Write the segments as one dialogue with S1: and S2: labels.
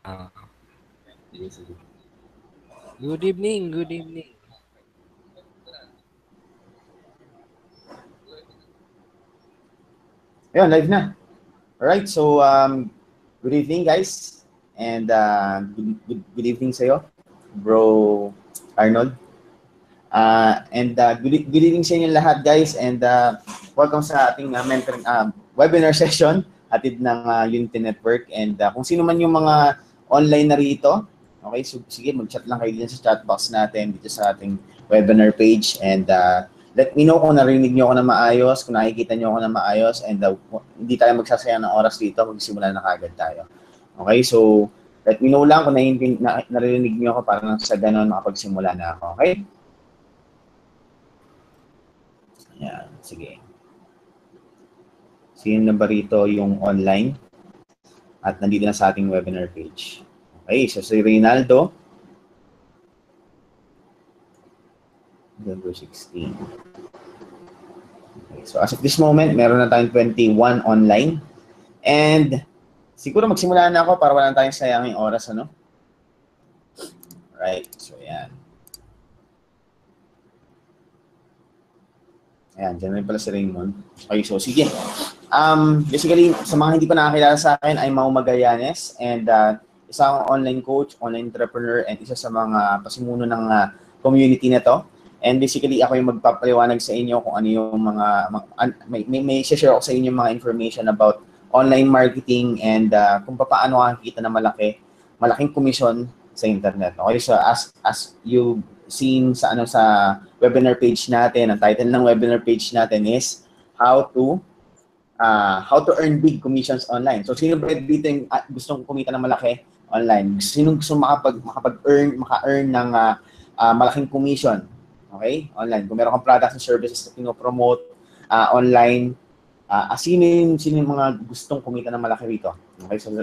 S1: Ah, sige, sige. Good evening, good evening.
S2: Ayun, live na. Alright, so good evening guys. And good evening sa'yo, bro Arnold. Good evening sa inyo lahat guys. And welcome sa ating webinar session hatid ng Unity Network. And kung sino man yung mga online na rito, okay, so sige, mag-chat lang kayo din sa chat box natin dito sa ating webinar page. And let me know kung narinig nyo ako na maayos, kung nakikita nyo ako na maayos, and hindi tayo magsasayang ng oras dito, magsimula na kagad tayo. Okay, so let me know lang kung narinig nyo ako para sa ganun makapagsimula na ako. Okay? Ayan, sige. Sino na ba rito yung online? At nandito na sa ating webinar page. Okay, so si Reynaldo. November 16. Okay, so as of this moment, meron na tayong 21 online. And siguro magsimula na ako para wala tayong sayanging oras, ano? Right, so yan. Ayan, dyan rin pala si Raymond. Okay, so sige. Basically, sa mga hindi pa nakakilala sa akin, I'm Mau Magallanes. And isa akong online coach, online entrepreneur, and isa sa mga pasimuno ng community na to. And basically, ako yung magpapaliwanag sa inyo kung ano yung may share ako sa inyo mga information about online marketing and kung paano makikita na malaking commission sa internet. Okay, so as you seen sa webinar page natin, ang title ng webinar page natin is how to earn big commissions online. So sino ba dito yung gustong kumita ng malaki online? Sino gusto maka-earn ng malaking commission? Okay? Online. Kung meron kang products and services na pinopromote online, sino yung mga gustong kumita ng malaki rito? Okay? So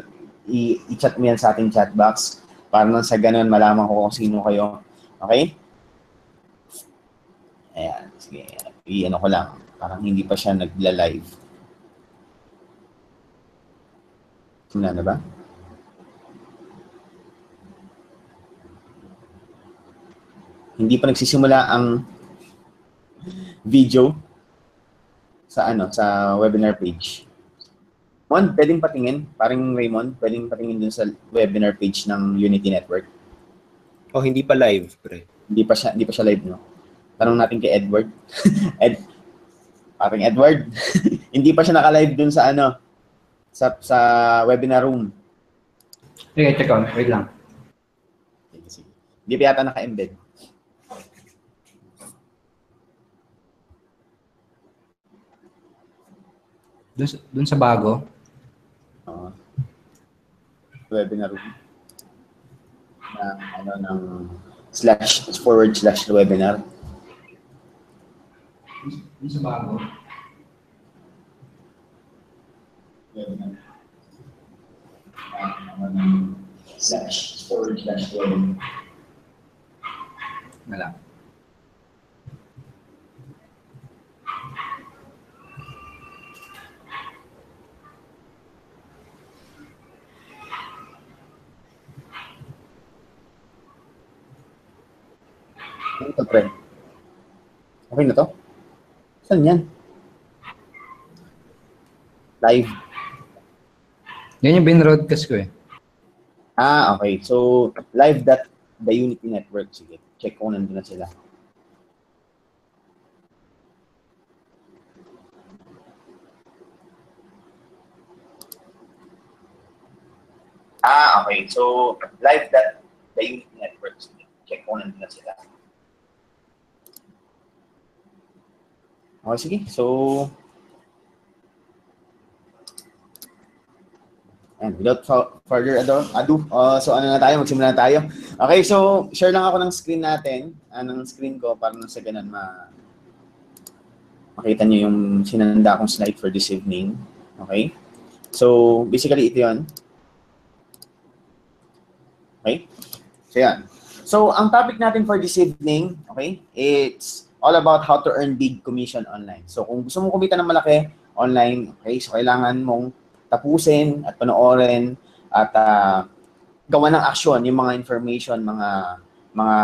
S2: i-chat mo yan sa ating chat box para nang sa ganun malaman ko kung sino kayo. Okay? Ayan. Sige. I-ano ko lang. Parang hindi pa siya nagla-live. Simula na ba? Hindi pa nagsisimula ang video sa webinar page. Mon, pwedeng patingin, paring Raymond, pwedeng patingin dun sa webinar page ng Unity Network.
S1: Oh, hindi pa live, pre.
S2: Hindi pa siya live, no? Tanong natin kay Edward. Paring Edward, hindi pa siya naka-live dun sa sa webinar room.
S3: Okay, check on. Wait lang.
S2: Sige. Hindi pa yata naka-embed.
S3: Dun sa bago?
S2: Webinar room. Ng //webinar.
S3: Dun sa bago?
S2: Webinar. //webinar.
S3: Wala.
S2: Ito, pre. Okay na to? Saan yan? Live.
S3: Yan yung bin-broadcast ko eh.
S2: Okay. So, live.the Unity Network. Sige. Check kung nandun na sila. Okay. So, live.the Unity Network. Sige. Check kung nandun na sila. Okay, sige. So, and without further ado, so ano na tayo, magsimula na tayo. Okay, so share lang ako ng screen natin, ng screen ko para sa ganun makita nyo yung sinanda kong slide for this evening. Okay? So, basically ito yun. Okay? So, yan. So, ang topic natin for this evening, okay, it's all about how to earn big commission online. So, kung gusto mong kumita ng malaki online, okay, so kailangan mong tapusin at panoorin at gawa ng aksyon, yung mga information, mga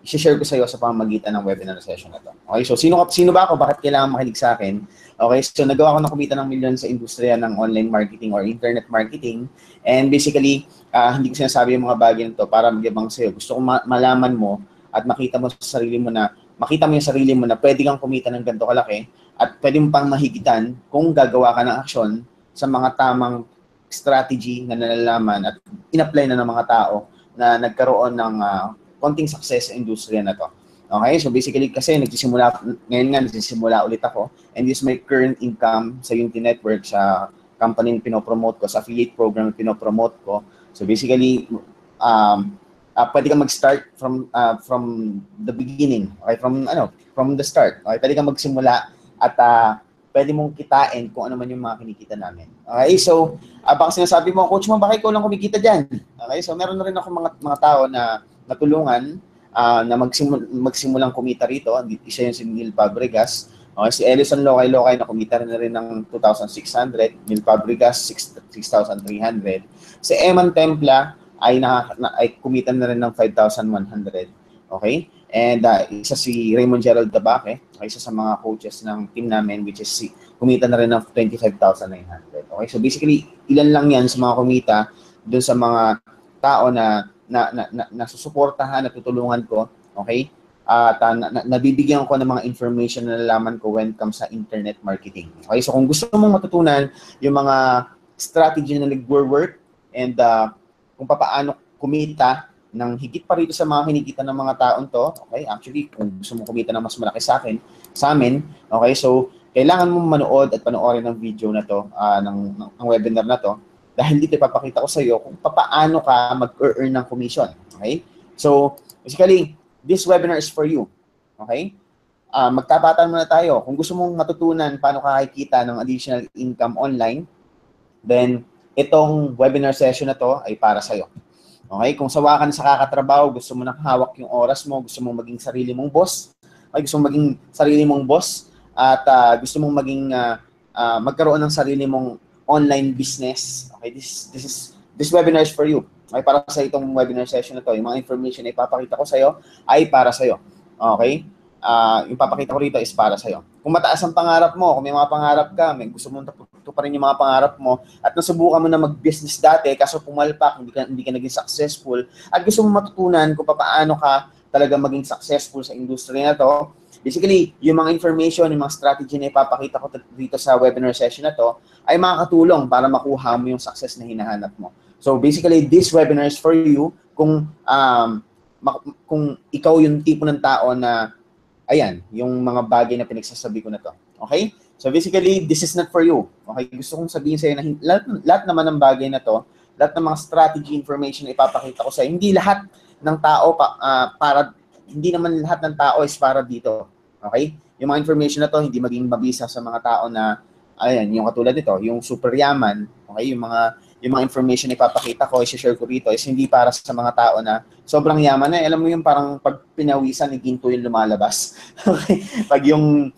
S2: i-share ko sa iyo sa pamamagitan ng webinar session na to. Okay, so sino ba ako? Bakit kailangan makinig sa akin? Okay, so nagawa ko ng kumita ng milyon sa industriya ng online marketing or internet marketing. And basically, hindi ko sinasabi yung mga bagay nito para magyabang sa iyo. Gusto ko malaman mo at makita mo yung sarili mo na pwede kang kumita ng ganito kalaki at pwede mo pang mahigitan kung gagawa ka ng aksyon sa mga tamang strategy na nalalaman at in-apply na ng mga tao na nagkaroon ng konting success sa industriya na to. Okay? So basically kasi nagsisimula ulit ako and this is my current income sa Unity Network, sa company na pinopromote ko, sa affiliate program na pinopromote ko. So basically, pwede kang mag-start from the beginning, okay? From the start. Okay? Pwede kang magsimula at pwede mong kitain kung ano man yung mga kinikita namin. Okay? So, baka sinasabi mo, coach mo, baka ikaw lang kumikita dyan. Okay? So, meron na rin ako mga tao na natulungan na magsimulang kumita rito. Isa yun si Neil Fabregas. Okay? Si Ellison Lokay na kumita na rin ng 2,600. Neil Fabregas, 6,300. Si Eman Templa ay kumita na rin ng 5,100. Okay? And isa si Raymond Gerald Tabaque, isa sa mga coaches ng team namin, which is kumita na rin ng 25,900. Okay? So basically, ilan lang yan sa mga kumita dun sa mga tao na nasusuportahan, natutulungan ko. Okay? At nabibigyan ko ng mga information na nalaman ko when it comes sa internet marketing. Okay? So kung gusto mong matutunan yung mga strategy na nag-work and kung paano kumita ng higit pa rito sa mga kinikita ng mga taon to, okay? Actually, kung gusto mong kumita ng mas malaki sa amin, okay? So, kailangan mong manood at panoorin ng video na to, ng webinar na to, dahil dito ipapakita ko sa iyo kung paano ka mag-earn ng commission, okay? So, basically, this webinar is for you, okay? Magtapatan muna tayo. Kung gusto mong matutunan paano ka kikita ng additional income online, then itong webinar session na to ay para sa iyo. Okay? Kung sawa ka na sa kakatrabaho, gusto mo nang hawak yung oras mo, gusto mong maging sarili mong boss, at gusto mong magkaroon ng sarili mong online business. Okay? This webinar is for you. Okay? Para sa itong webinar session na to, yung mga information na ipapakita ko sa iyo ay para sa iyo. Okay? Yung papakita ko rito is para sa iyo. Kung mataas ang pangarap mo, kung may mga pangarap ka, may gusto mong tuparin yung mga pangarap mo, at nasubukan mo na mag-business dati, kaso pumalpak, hindi ka naging successful, at gusto mong matutunan kung paano ka talaga maging successful sa industriya na to, basically, yung mga information, yung mga strategy na ipapakita ko dito sa webinar session na to, ay makakatulong para makuha mo yung success na hinahanap mo. So basically, this webinar is for you kung ikaw yung tipo ng tao na ayan, yung mga bagay na pinagsasabi ko na to. Okay? So basically, this is not for you. Okay? Gusto kong sabihin sa iyo na lahat naman ng bagay na to, lahat ng mga strategy information na ipapakita ko sa iyo, hindi lahat ng tao hindi naman lahat ng tao is para dito. Okay? Yung mga information na to, hindi maging mabisa sa mga tao na ayan, yung katulad nito, yung super yaman, okay? Yung mga information na ipapakita ko, i-share ko rito is hindi para sa mga tao na sobrang yaman na. Alam mo yung parang pag pinawisan, ni ginto yung lumalabas. Okay? Pag yung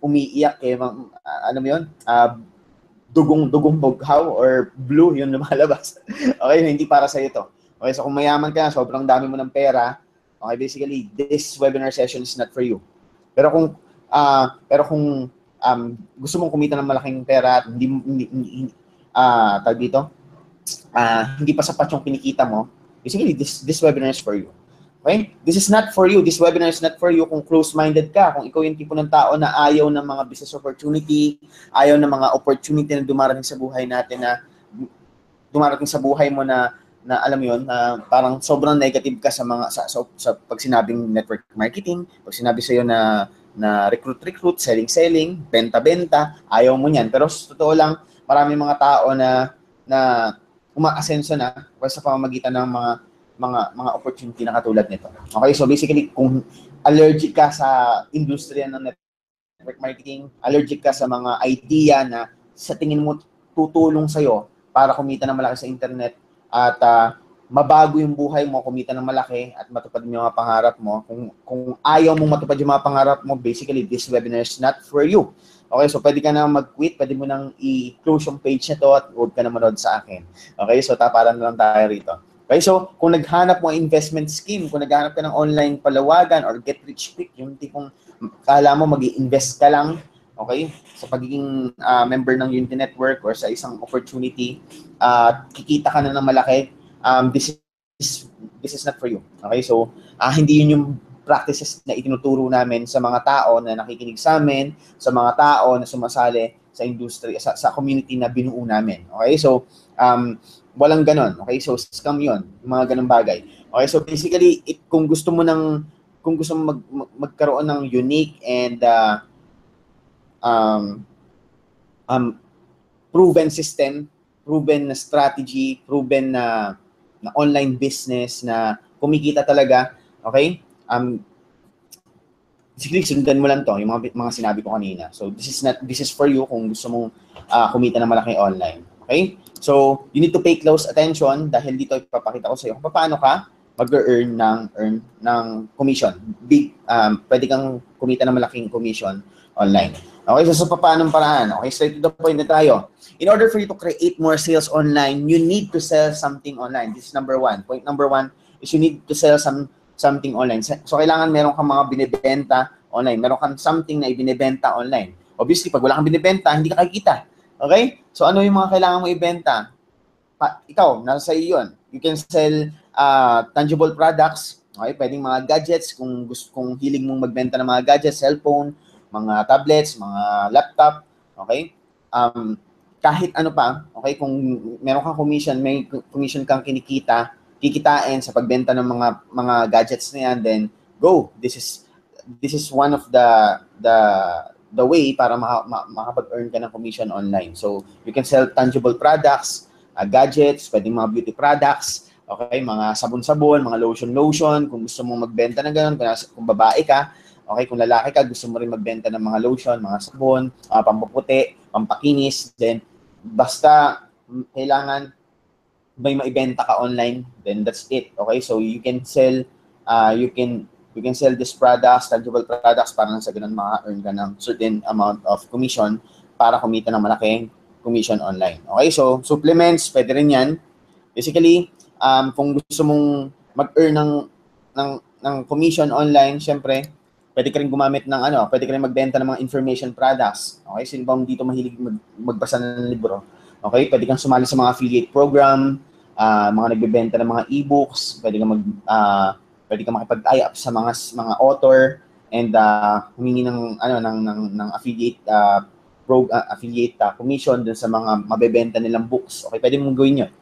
S2: umiiyak, alam mo yun, dugong bughaw or blue yung lumalabas. Okay? Hindi para sa ito. Okay? So kung mayaman ka, sobrang dami mo ng pera, okay, basically, this webinar session is not for you. Pero kung gusto mong kumita ng malaking pera at hindi pa sapat yung kinikita mo, basically, this webinar is for you. Okay? This is not for you. This webinar is not for you kung close-minded ka, kung ikaw yung tipo ng tao na ayaw ng mga business opportunity, ayaw ng mga opportunity na dumarating sa buhay natin dumarating sa buhay mo na alam mo yun, parang sobrang negative ka sa pag sinabing network marketing, pag sinabi sa iyo na recruit, selling, benta, ayaw mo niyan. Pero sa totoo lang, marami mga tao na umaasenso na sa pamamagitan ng mga opportunity na katulad nito. Okay, so basically, kung allergic ka sa industriya ng network marketing, allergic ka sa mga idea na sa tingin mo tutulong sa'yo para kumita ng malaki sa internet at mabago yung buhay mo, kumita ng malaki at matupad mo yung mga pangarap mo. Kung ayaw mong matupad yung mga pangarap mo, basically, this webinar is not for you. Okay, so pwede ka na mag-quit, pwede mo nang i-close yung page na to at huwag ka na manood sa akin. Okay, so taparan na lang tayo rito. Okay, so kung naghanap mo investment scheme, kung naghanap ka ng online palawagan or get rich quick, yung tipong kala mo mag-i-invest ka lang, okay, sa pagiging member ng Unity Network or sa isang opportunity, kikita ka na ng malaki, this is not for you. Okay, so hindi yun yung practices na itinuturo namin sa mga tao na nakikinig sa amin, sa mga tao na sumasali sa industry, sa community na binuo namin. Okay, so walang ganon. Okay, so scam yun, mga ganong bagay. Okay, so basically, kung gusto mo magkaroon ng unique and proven system, proven na strategy, proven na online business na kumikita talaga, okay? Basically, sundan mo lang to, yung mga sinabi ko kanina. So, this is for you kung gusto mong kumita ng malaki online. Okay? So, you need to pay close attention dahil dito ipapakita ko sa iyo kung paano ka mag-earn ng commission. Pwede kang kumita ng malaking commission online. Okay, so paano paraan? Okay, straight to the point na tayo. In order for you to create more sales online, you need to sell something online. This is number one. Point number one is you need to sell something online. So, kailangan meron kang mga binibenta online. Meron kang something na ibinibenta online. Obviously, pag wala kang binibenta, hindi ka kikita. Okay? So, ano yung mga kailangan mo ibenta? Ikaw, nasa iyo yun. You can sell tangible products. Okay? Pwedeng mga gadgets. Kung hilig mong magbenta ng mga gadgets, cellphone, mga tablets, mga laptop. Okay? Kahit ano pa. Okay? Kung meron kang commission, may commission kang kikitain sa pagbenta ng mga gadgets na yan, then go. This is one of the way para makapag-earn ka ng commission online. So, you can sell tangible products, gadgets, pwedeng mga beauty products, okay, mga sabon-sabon, mga lotion, kung gusto mong magbenta ng ganun, kung babae ka, okay, kung lalaki ka, gusto mo rin magbenta ng mga lotion, mga sabon, pampaputi, pampakinis, then basta kailangan may maibenta ka online, then that's it. Okay, so you can sell these products, tangible products, para sa ganun maka-earn ka ng certain amount of commission para kumita ng malaking commission online. Okay, so supplements, pwede rin yan. Basically, kung gusto mong mag-earn ng commission online, syempre, pwede ka rin gumamit ng pwede ka rin magbenta ng mga information products. Okay, sino bang dito mahilig magbasa ng libro? Okay, pwede kang sumali sa mga affiliate program, mga nagbebenta ng mga e-books, pwede kang makipag-tie up sa mga author and humingi ng affiliate commission dun sa mga mabebenta nilang books. Okay, pwede mong gawin 'yon.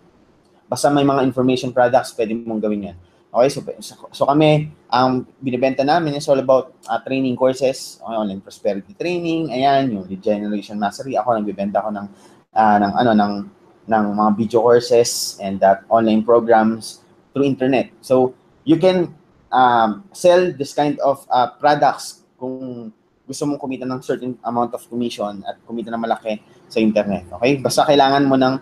S2: Basta may mga information products, pwede mong gawin 'yan. Okay, so kami, ang binibenta namin is all about training courses, online prosperity training, ayan, yung lead generation mastery. Ako nagbebenta ako ng mga video courses and online programs through internet. So, you can sell this kind of products kung gusto mong kumita ng certain amount of commission at kumita ng malaki sa internet. Okay? Basta kailangan mo ng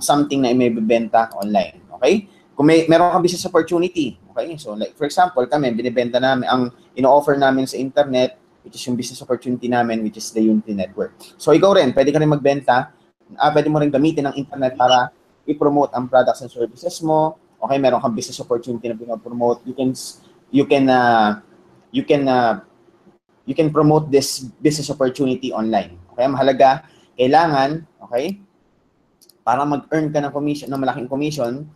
S2: something na ibebenta online. Okay? Kung meron kang business opportunity, okay? So, like for example, kami, binibenta namin, ang ino-offer namin sa internet, which is yung business opportunity namin, which is the Unity Network. So, ikaw rin, pwede ka rin magbenta, pwede mo rin gamitin ng internet para i-promote ang products and services mo. Okay, meron kang business opportunity na pinopromote. You can promote this business opportunity online. Okay, mahalaga, kailangan, okay, para mag-earn ka ng commission, ng malaking commission,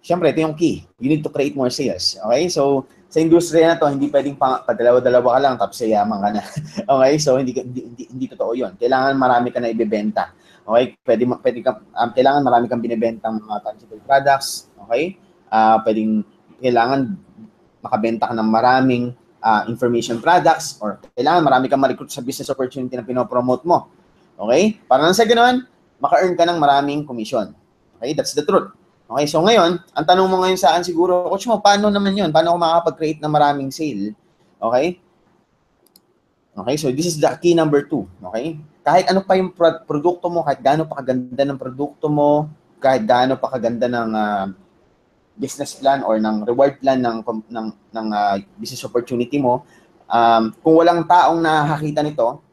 S2: syempre, ito yung key. You need to create more sales. Okay, so sa industriya na to, hindi pwedeng padalawa-dalawa ka lang tapos yaman ka na. Okay, so hindi totoo 'yon. Kailangan marami ka na ibebenta. Okay, kailangan marami kang binebentang mga tangible products. Okay, kailangan makabenta ka ng maraming information products, or kailangan marami kang ma-recruit sa business opportunity na pinopromote mo. Okay, para nang sa ganoon, maka-earn ka ng maraming commission. Okay, that's the truth. Okay, so ngayon, ang tanong mo ngayon sa akin siguro, coach mo, paano naman yun? Paano ako makakapag-create ng maraming sale? Okay? Okay, so this is the key number 2. Okay? Kahit ano pa yung produkto mo, kahit gaano pa kaganda ng produkto mo, kahit gaano pa kaganda ng business plan or ng reward plan ng business opportunity mo, kung walang taong nakakita nito,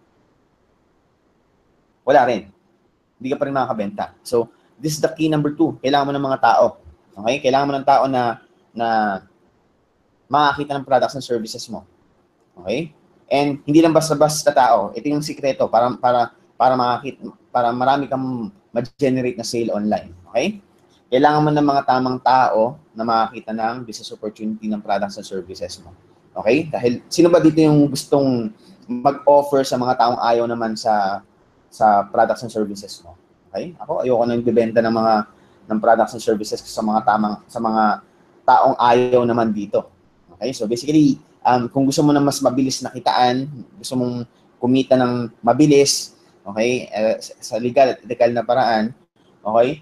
S2: wala rin. Hindi ka pa rin makakabenta. So, this is the key number 2. Kailangan mo ng mga tao. Okay? Kailangan mo ng tao na makakita ng products and services mo. Okay? And hindi lang basta-basta tao. Ito yung sikreto para makakita, para marami kang ma-generate na sale online. Okay? Kailangan mo ng mga tamang tao na makakita ng business opportunity ng products and services mo. Okay? Dahil sino ba dito yung gustong mag-offer sa mga taong ayaw naman sa products and services mo? Okay? Ako ayoko nang bibenta ng products and services sa mga taong ayaw naman dito. Okay? So basically, kung gusto mo na mas mabilis na kitaan, gusto mong kumita ng mabilis, okay, sa legal at ethical na paraan, okay,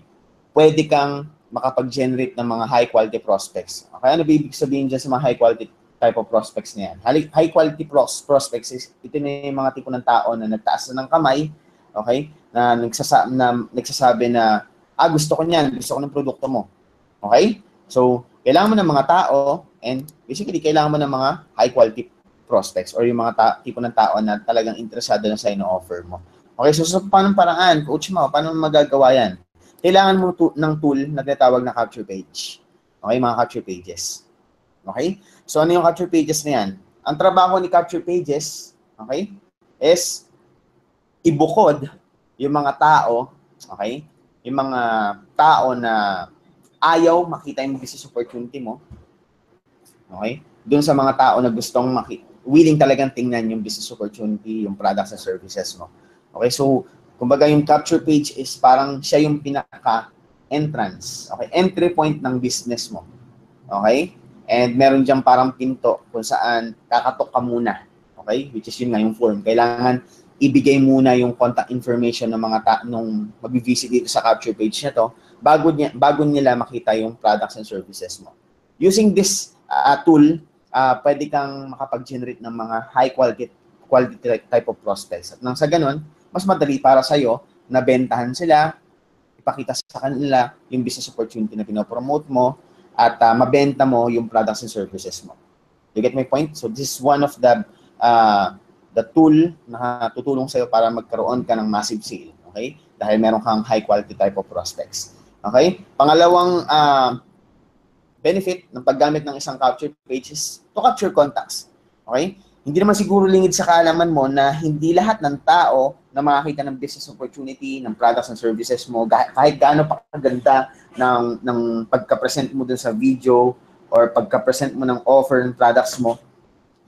S2: pwede kang makapag-generate ng mga high-quality prospects. Okay, ano ibig sabihin dyan sa mga high-quality type of prospects na yan? High-quality prospects is ito na yung mga tipo ng tao na nagtaas na ng kamay, okay, na nagsasabi na, gusto ko niyan, gusto ko ng produkto mo. Okay? So, kailangan mo ng mga tao and basically, kailangan mo ng mga high-quality prospects or yung mga tipo ng tao na talagang interesado na sa ino-offer mo. Okay, so paano paraan? Coach Mau, paano magagawa yan? Kailangan mo ng tool na tinatawag na capture page. Okay, mga capture pages. Okay? So, ano yung capture pages na yan? Ang trabaho ni capture pages, okay, is ibukod yung mga tao, okay, yung mga tao na ayaw makita yung business opportunity mo, okay, doon sa mga tao na gustong willing talagang tingnan yung business opportunity, yung products and services mo. Okay, so, kumbaga yung capture page is parang siya yung pinaka-entrance, okay, entry point ng business mo. Okay? And meron dyan parang pinto kung saan kakatok ka muna. Okay? Which is yun nga yung form. Kailangan ibigay muna yung contact information ng mga nung mag-visit dito sa capture page na to bago nila makita yung products and services mo. Using this tool, pwede kang makapag-generate ng mga high quality type of prospects. At nang sa ganun, mas madali para sa'yo na bentahan sila, ipakita sa kanila yung business opportunity na pinopromote mo, at mabenta mo yung products and services mo. You get my point? So this is one of the tool na tutulong sa'yo para magkaroon ka ng massive sale. Okay? Dahil meron kang high quality type of prospects. Okay? Pangalawang benefit ng paggamit ng isang capture page is to capture contacts. Okay? Hindi naman siguro lingid sa kaalaman mo na hindi lahat ng tao na makakita ng business opportunity, ng products and services mo, kahit gaano pa kaganda ng pagka-present mo dun sa video or pagka-present mo ng offer ng products mo,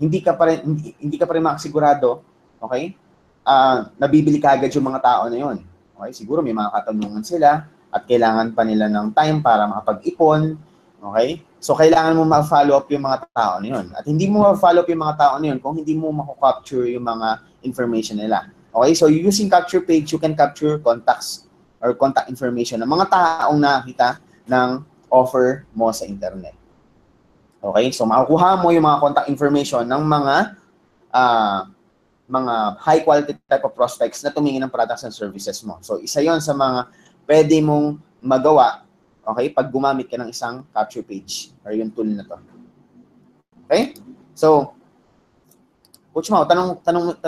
S2: hindi ka pa rin makasigurado, okay? Nabibili kagad yung mga tao na yun. Okay? Siguro may mga katanungan sila at kailangan pa nila ng time para makapag-ipon. Okay? So, kailangan mo ma-follow up yung mga tao na yun. At hindi mo ma-follow up yung mga tao na yun kung hindi mo mako-capture yung mga information nila. Okay? So, using capture page, you can capture contacts or contact information ng mga taong nakakita ng offer mo sa internet. Okay? So, makukuha mo yung mga contact information ng mga high quality type of prospects na tumingin ng products and services mo. So, isa yon sa mga pwede mong magawa, okay, pag gumamit ka ng isang capture page or yung tool na to. Okay? So, Coach Mau, tanong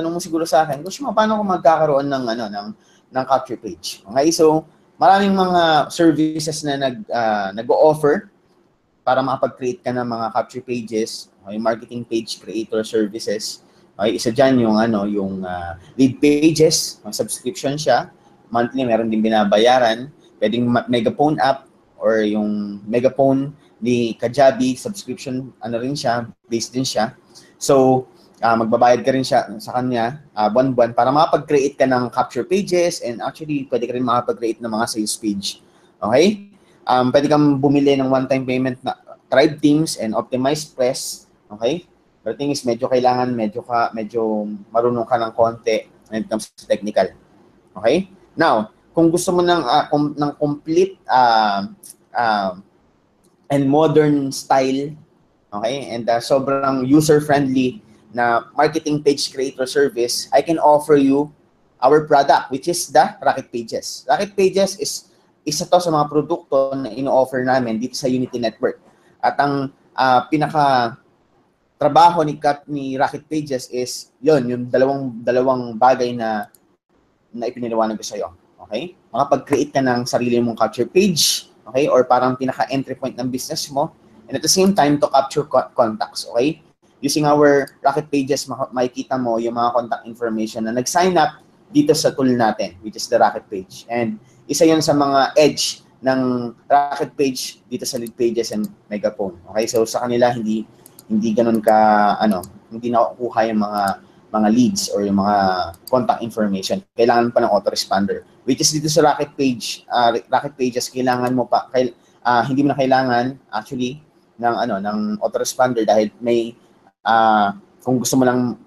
S2: mo siguro sa akin, Coach Mau, paano ko magkakaroon ng capture page? Okay? So, maraming mga services na nag-o-offer para makapag-create ka ng mga capture pages, okay, marketing page creator services. Okay, isa diyan yung lead pages, subscription siya. Monthly meron din binabayaran, pwedeng megaphone app or yung megaphone ni Kajabi, subscription, rin siya, based din siya. So, magbabayad ka rin siya sa kanya buwan-buwan para makapag-create ka ng capture pages and actually, pwede ka rin makapag-create ng mga sales page. Okay? Pwede kang bumili ng one-time payment na Tribe Teams and Optimized Press. Okay? But the thing is, medyo marunong ka ng konti when it comes to technical. Okay? Now, kung gusto mo ng complete and modern style, okay, and sobrang user-friendly na marketing page creator service, I can offer you our product, which is the Rocket Pages. Rocket Pages is isa to sa mga produkto na ino-offer namin dito sa Unity Network. At ang pinaka trabaho ni Rocket Pages is yung dalawang bagay na ipinaliwanag ko sa iyo. Okay? Makapag-create ka ng sarili mong capture page, okay? Or parang pinaka-entry point ng business mo, and at the same time to capture contacts, okay? Using our Rocket Pages, makikita mo yung mga contact information na nag-sign up dito sa tool natin, which is the Rocket Page. And isa yun sa mga edge ng Rocket Page dito sa Lead Pages and Megaphone. Okay? So sa kanila hindi ganoon hindi nakukuha yung mga leads or yung mga contact information. Kailangan pa ng autoresponder. Which is dito sa Rocket Pages, kailangan mo pa hindi mo na kailangan actually ng autoresponder dahil may kung gusto mo lang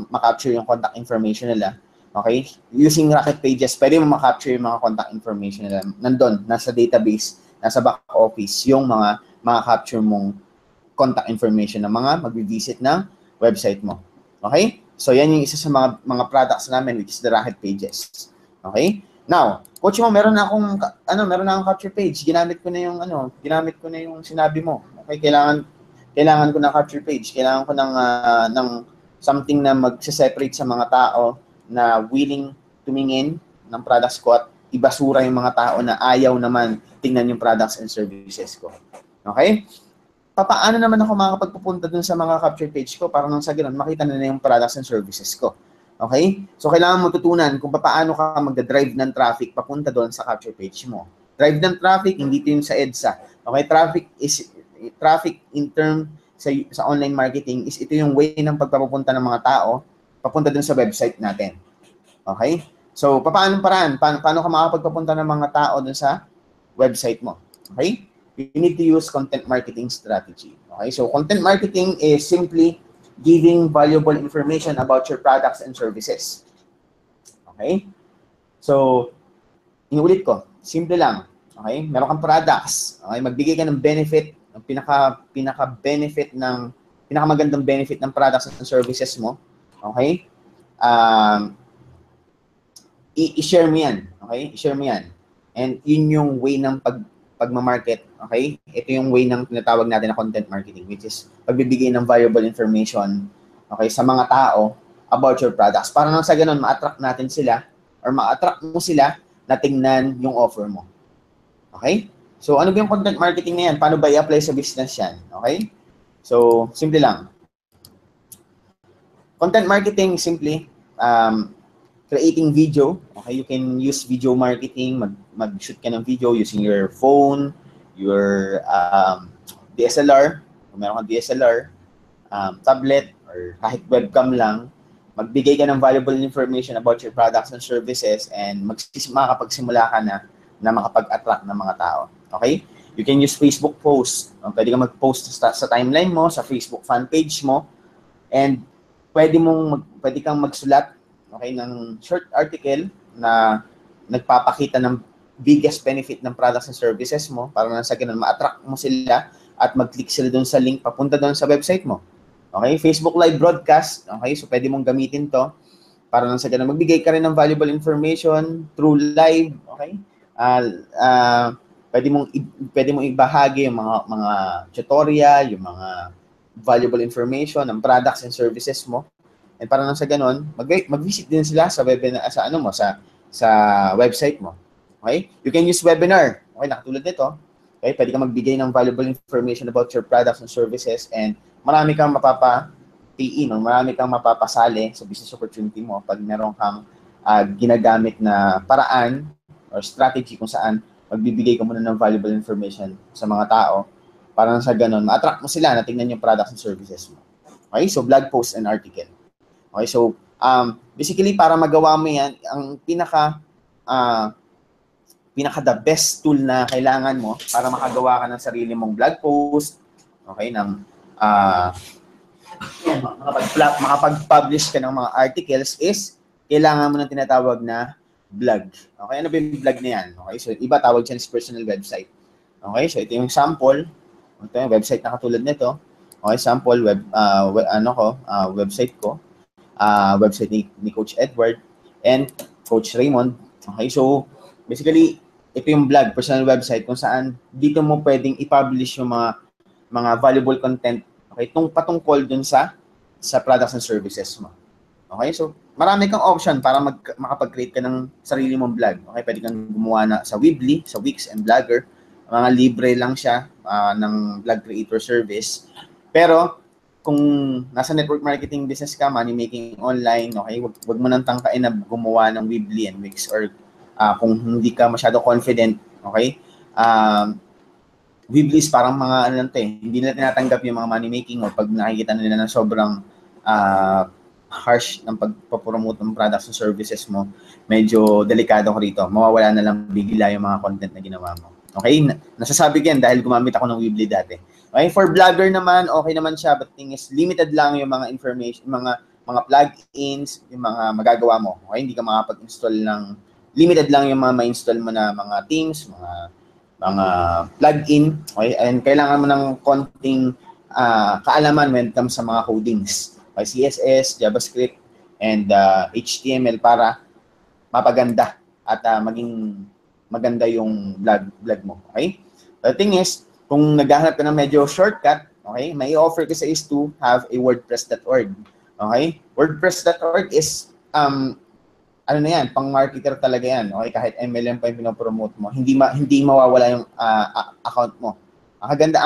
S2: ma-capture yung contact information nila, okay? Using Rocket Pages, pwede mo ma-capture yung mga contact information nila. Nandun, nasa database, nasa back office, yung mga capture mong contact information ng mga mag-visit ng website mo. Okay? So, yan yung isa sa mga products namin, which is the Rocket Pages. Okay? Now, coach mo, meron na akong capture page. Ginamit ko na yung sinabi mo. Okay? Kailangan ko ng capture page. Kailangan ko ng something na mag-separate sa mga tao na willing tumingin ng products ko at ibasura yung mga tao na ayaw naman tingnan yung products and services ko. Okay? Paano naman ako makakapagpupunta dun sa mga capture page ko para nang sa ganun makita na yung products and services ko. Okay? So, kailangan mo tutunan kung paano ka mag-drive ng traffic papunta doon sa capture page mo. Drive ng traffic, hindi ito yung sa EDSA. Okay? Traffic in term sa online marketing is ito yung way ng pagpapapunta ng mga tao papunta dun sa website natin. Okay? So, paano paraan? Paano ka makakapagpapunta ng mga tao dun sa website mo? Okay? You need to use content marketing strategy. Okay? So, content marketing is simply giving valuable information about your products and services. Okay? So, inulit ko, simple lang. Okay? Meron kang products. Okay? Magbigay ka ng benefit, ang pinakamagandang benefit ng products and services mo. Okay? I-share mo yan. Okay? I-share mo yan. And yun yung way ng pagmamarket. Okay? Ito yung way ng tinatawag natin na content marketing, which is pagbibigay ng valuable information, okay, sa mga tao about your products. Para nang sa ganun, ma-attract natin sila or ma-attract mo sila na tingnan yung offer mo. Okay? So, ano ba yung content marketing na yan? Paano ba i-apply sa business yan? Okay? So, simple lang. Content marketing, simply, creating video. Okay, you can use video marketing, mag-shoot ka ng video using your phone, your DSLR, kung meron kang DSLR, tablet, or kahit webcam lang, magbigay ka ng valuable information about your products and services and makapagsimula ka na makapag-attract ng mga tao. Okay? You can use Facebook posts. Pwede ka mag-post sa timeline mo, sa Facebook fan page mo, and pwede kang magsulat, okay, ng short article na nagpapakita ng biggest benefit ng products and services mo para na sa ganun ma-attract mo sila at mag-click sila doon sa link papunta doon sa website mo. Okay? Facebook live broadcast. Okay? So, pwede mong gamitin to para na sa ganun magbigay ka rin ng valuable information through live. Okay? Pwede mong ibahagi yung mga tutorial, yung mga valuable information ng products and services mo. And para nang sa ganun, mag-visit din sila sa webinar, sa website mo. Okay? You can use webinar. Okay, nakatulad nito. Okay, pwede kang magbigay ng valuable information about your products and services and marami kang mapapatiin o marami kang mapapasali sa business opportunity mo pag meron kang ginagamit na paraan or strategy kung saan magbibigay ka muna ng valuable information sa mga tao para nang sa ganun, ma-attract mo sila na tingnan yung products and services mo. Okay? So, blog post and article. Okay, so basically para magawa mo 'yan, ang pinaka the best tool na kailangan mo para makagawa ka ng sarili mong blog post, okay, makapag-publish ka ng mga articles is kailangan mo ng tinatawag na blog. Okay, ano ba yung blog na 'yan? Okay, so iba tawag diyan is personal website. Okay, so ito yung sample. Ito yung website na katulad nito. Okay, sample website ko. Website ni Coach Edward and Coach Raymond. Okay, so basically, ito yung blog, personal website, kung saan dito mo pwedeng i-publish yung mga valuable content, okay, patungkol dun sa products and services mo. Okay, so marami kang option para makapag-create ka ng sarili mong blog. Okay, pwede kang gumawa na sa Weebly, sa Wix and Blogger. Mga libre lang siya ng blog creator service. Pero kung nasa network marketing business ka, money making online, okay, wag mo nang tangkain na gumawa ng Weebly and Wix, or kung hindi ka masyado confident, okay? Weebly is parang mga ano lang 'to, hindi nila tinatanggap yung mga money making, o pag nakikita nila na sobrang harsh ng pagpo-promote ng products and services mo, medyo delikado ko rito. Mawawala na lang bigla yung mga content na ginawa mo. Okay? Nasasabi ko yan dahil gumamit ako ng Weebly dati. Okay? For Blogger naman, okay naman siya, but thing is, limited lang yung mga information, mga plugins, yung mga magagawa mo. Okay? Hindi ka makapag-install ng, limited lang yung mga ma-install mo na mga themes, mga plugin. Okay? And kailangan mo ng konting kaalaman when it comes sa mga codings. Okay? CSS, JavaScript, and HTML para mapaganda at maging maganda yung blog mo. Okay? The thing is, kung naghahanap ka ng medyo shortcut, okay, may offer ko sa is to have a WordPress.org. Okay? WordPress.org is, ano na yan, pang-marketer talaga yan. Okay? Kahit MLM pa yung pinopromote mo, hindi mawawala yung account mo. Ang kaganda,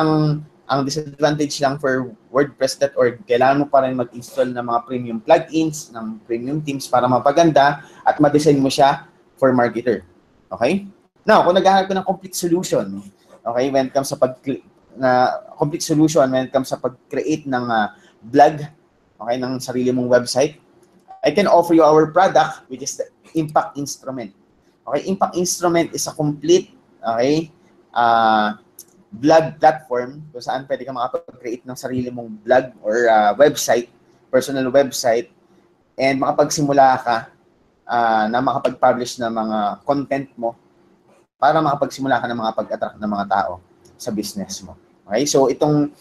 S2: ang disadvantage lang for WordPress.org, kailangan mo pa rin mag-install ng mga premium plugins, ng premium themes para mapaganda at ma-design mo siya for marketer. Okay? Now, kung naghahanap ka ng complete solution, okay, when it comes sa complete solution when it comes sa pag-create ng blog, okay, ng sarili mong website, I can offer you our product, which is the Impact Instrument. Okay, Impact Instrument is a complete, okay, blog platform kung saan pwede ka makapag-create ng sarili mong blog or website, personal website, and makapagsimula ka na makapag-publish ng mga content mo para makapagsimula ka na makapag-attract ng mga tao sa business mo. Okay? So, itong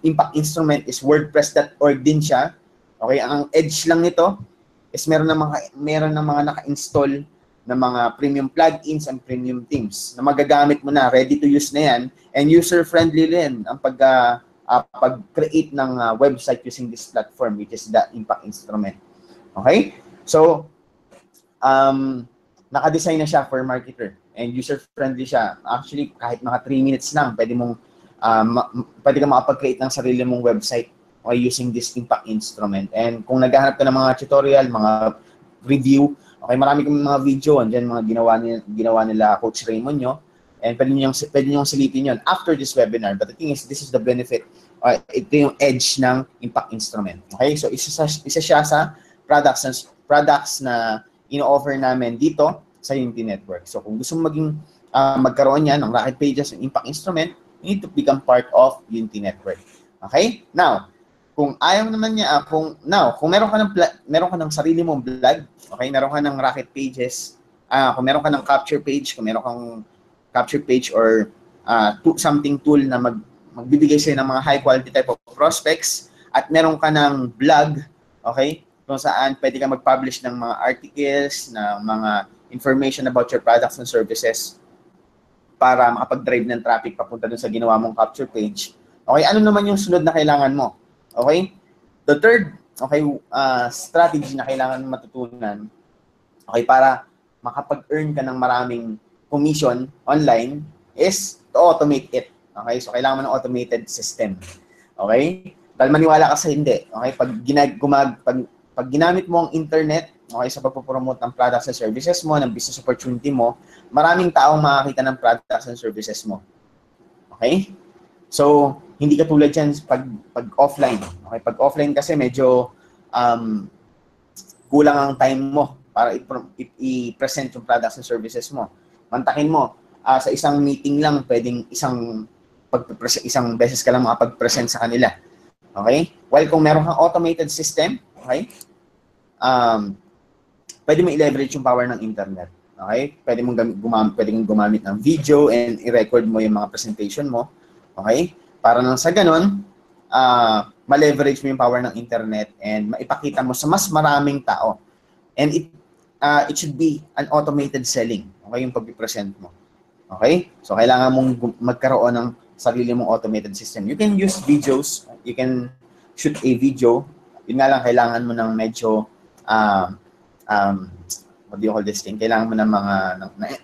S2: Impact Instrument is WordPress.org din siya. Okay? Ang edge lang nito is meron ng mga naka-install na mga premium plugins and premium themes na magagamit mo na, ready to use na yan, and user-friendly rin ang pag-create ng website using this platform, which is the Impact Instrument. Okay? So, naka-design na siya for marketer and user-friendly siya. Actually, kahit mga 3 minutes lang, pwede ka makapag-create ng sarili mong website using this Impact Instrument. And kung naghahanap ka ng mga tutorial, mga review, okay, marami kang mga video, andyan mga ginawa nila Coach Raymond nyo, and pwede nyo silipin yun after this webinar. But the thing is, this is the benefit, ito yung edge ng Impact Instrument. Okay, so isa siya sa products na ino-offer namin dito sa Unity Network. So kung gusto mo magkaroon yan ng Rocket Pages and Impact Instrument, you need to become part of Unity Network. Okay? Now, kung ayaw naman niya, kung meron ka ng sarili mong blog, okay, meron ka ng Rocket Pages, kung meron ka ng capture page, kung meron kang capture page or something tool na magbibigay sa'yo ng mga high quality type of prospects, at meron ka ng blog, okay, kung saan pwede ka mag-publish ng mga articles, ng mga information about your products and services para makapag-drive ng traffic papunta dun sa ginawa mong capture page. Okay, ano naman yung sunod na kailangan mo? Okay? The third, okay, strategy na kailangan matutunan, okay, para makapag-earn ka ng maraming commission online is to automate it. Okay? So, kailangan mo ng automated system. Okay? Dahil maniwala ka sa hindi. Okay? Pag ginamit mo ang internet, okay, sa pagpopromote ng products and services mo, ng business opportunity mo, maraming taong makakita ng products and services mo. Okay? So, hindi katulad yan pag offline. Okay? Pag offline kasi medyo kulang ang time mo para i-present yung products and services mo. Mantakin mo, sa isang meeting lang, pwedeng isang beses ka lang makapag-present sa kanila. Okay? While kung meron kang automated system, okay, pwede mo i-leverage yung power ng internet. Okay? Pwede mong gumamit ng video and i-record mo yung mga presentation mo. Okay? Para lang sa ganun, ma-leverage mo yung power ng internet and maipakita mo sa mas maraming tao. And it should be an automated selling. Okay? Yung pag-present mo. Okay? So, kailangan mong magkaroon ng sarili mong automated system. You can use videos. You can shoot a video. Yun nga lang, kailangan mo ng medyo, what do you call this thing? Kailangan mo ng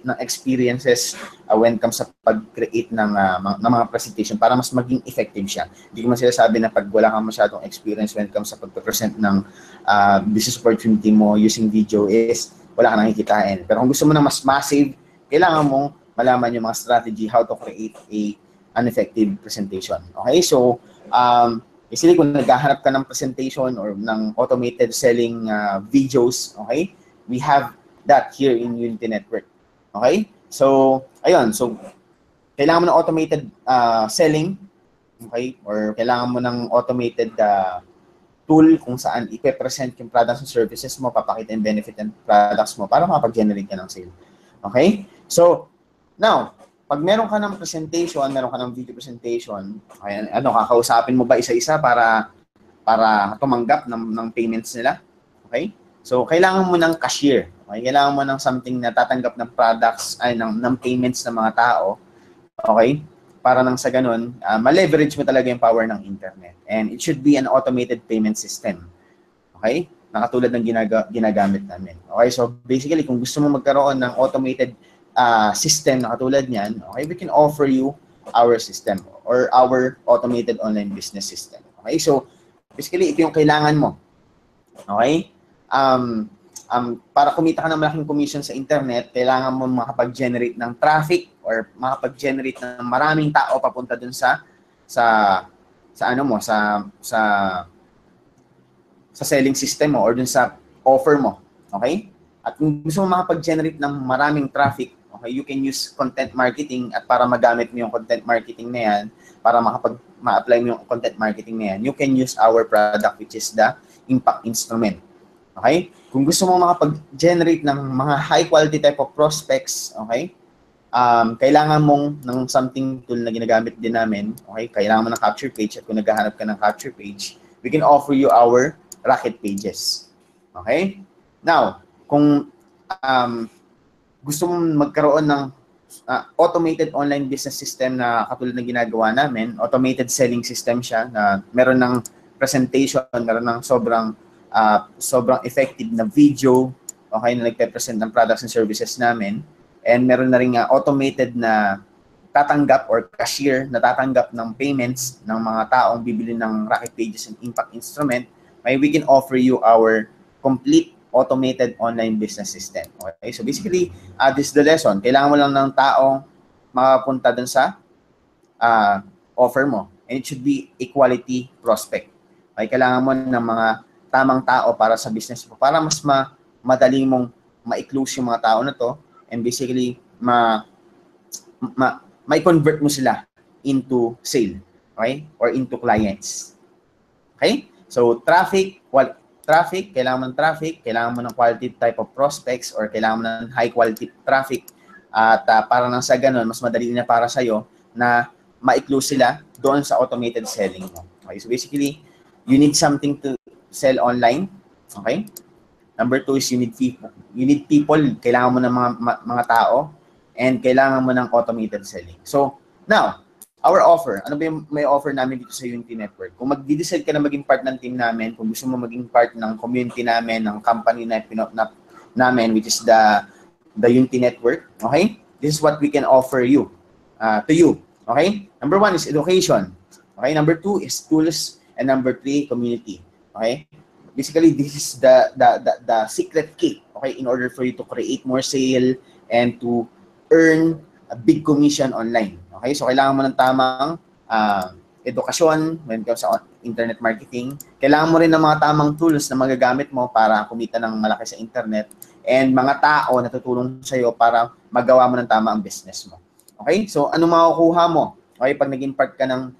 S2: ng experiences when it comes sa pag-create ng mga presentation para mas maging effective siya. Hindi ko man sinasabi na pag wala kang masyadong experience when it comes sa pag-present ng business opportunity mo using video is wala kang nakikitain. Pero kung gusto mo na mas massive, kailangan mong malaman yung mga strategy how to create an effective presentation. Okay? So, basically, kung naghahanap ka ng presentation or ng automated selling videos, okay, we have that here in Unity Network. Okay? So, ayun. So, kailangan mo ng automated selling, okay, or kailangan mo ng automated tool kung saan ipe-present yung products and services mo, papakita yung benefit and products mo para makapag-generate ka ng sale. Okay? So, now, pag meron ka ng presentation, meron ka ng video presentation, ay, kakausapin mo ba isa-isa para tumanggap ng payments nila? Okay? So, kailangan mo ng cashier. Okay? Kailangan mo ng something na tatanggap ng products, ng payments ng mga tao. Okay? Para nang sa ganun, ma-leverage mo talaga yung power ng internet. And it should be an automated payment system. Okay? Nakatulad ng ginagamit namin. Okay? So, basically, kung gusto mo magkaroon ng automated system na katulad niyan, okay, we can offer you our system or our automated online business system. Okay? So, basically, ito yung kailangan mo. Okay? Para kumita ka ng malaking commission sa internet, kailangan mo makapag-generate ng traffic or makapag-generate ng maraming tao papunta dun sa selling system mo or dun sa offer mo. Okay? At kung gusto mo makapag-generate ng maraming traffic, okay, you can use content marketing at para magamit mo yung content marketing na yan, para ma-apply mo yung content marketing na yan, you can use our product which is the Impact Instrument. Okay? Kung gusto mo makapag-generate ng mga high-quality type of prospects, okay, kailangan mong ng something tool na ginagamit din namin, okay, kailangan mo ng capture page at kung naghahanap ka ng capture page, we can offer you our Rocket Pages. Okay? Now, kung gusto mong magkaroon ng automated online business system na katulad ng ginagawa namin, automated selling system siya na meron ng presentation, meron ng sobrang effective na video, okay, na nagpe-present ng products and services namin, and meron na rin automated na tatanggap or cashier na tatanggap ng payments ng mga taong bibili ng Rocket Pages and Impact Instrument, we can offer you our complete automated online business system. Okay? So basically, this is the lesson. Kailangan mo lang ng taong makapunta dun sa offer mo. And it should be a quality prospect. Okay? Kailangan mo ng mga tamang tao para sa business mo. Para mas madali mong ma-close yung mga tao na to and basically ma-convert mo sila into sale. Okay? Or into clients. Okay? So traffic, kailangan mo ng traffic, kailangan mo ng quality type of prospects or kailangan mo ng high quality traffic at para nang sa ganun, mas madali na para sa'yo na ma-close sila doon sa automated selling mo. Okay? So basically, you need something to sell online. Okay? Number 2 is you need people. Kailangan mo ng mga tao and kailangan mo ng automated selling. So, now, our offer. Ano ba yung may offer namin dito sa Unity Network? Kung mag-decide ka na maging part ng team namin, kung gusto mo maging part ng community namin, ng company namin, which is the Unity Network, okay? This is what we can offer you, to you, okay? Number 1 is education. Okay? Number 2 is tools. And number 3, community. Okay? Basically, this is the secret key, okay, in order for you to create more sale and to earn a big commission online. Okay? So, kailangan mo ng tamang edukasyon when it comes sa internet marketing. Kailangan mo rin ng mga tamang tools na magagamit mo para kumita ng malaki sa internet and mga tao na tutulong sa iyo para magawa mo ng tama ang business mo. Okay? So, ano makukuha mo? Okay? Pag naging part ka ng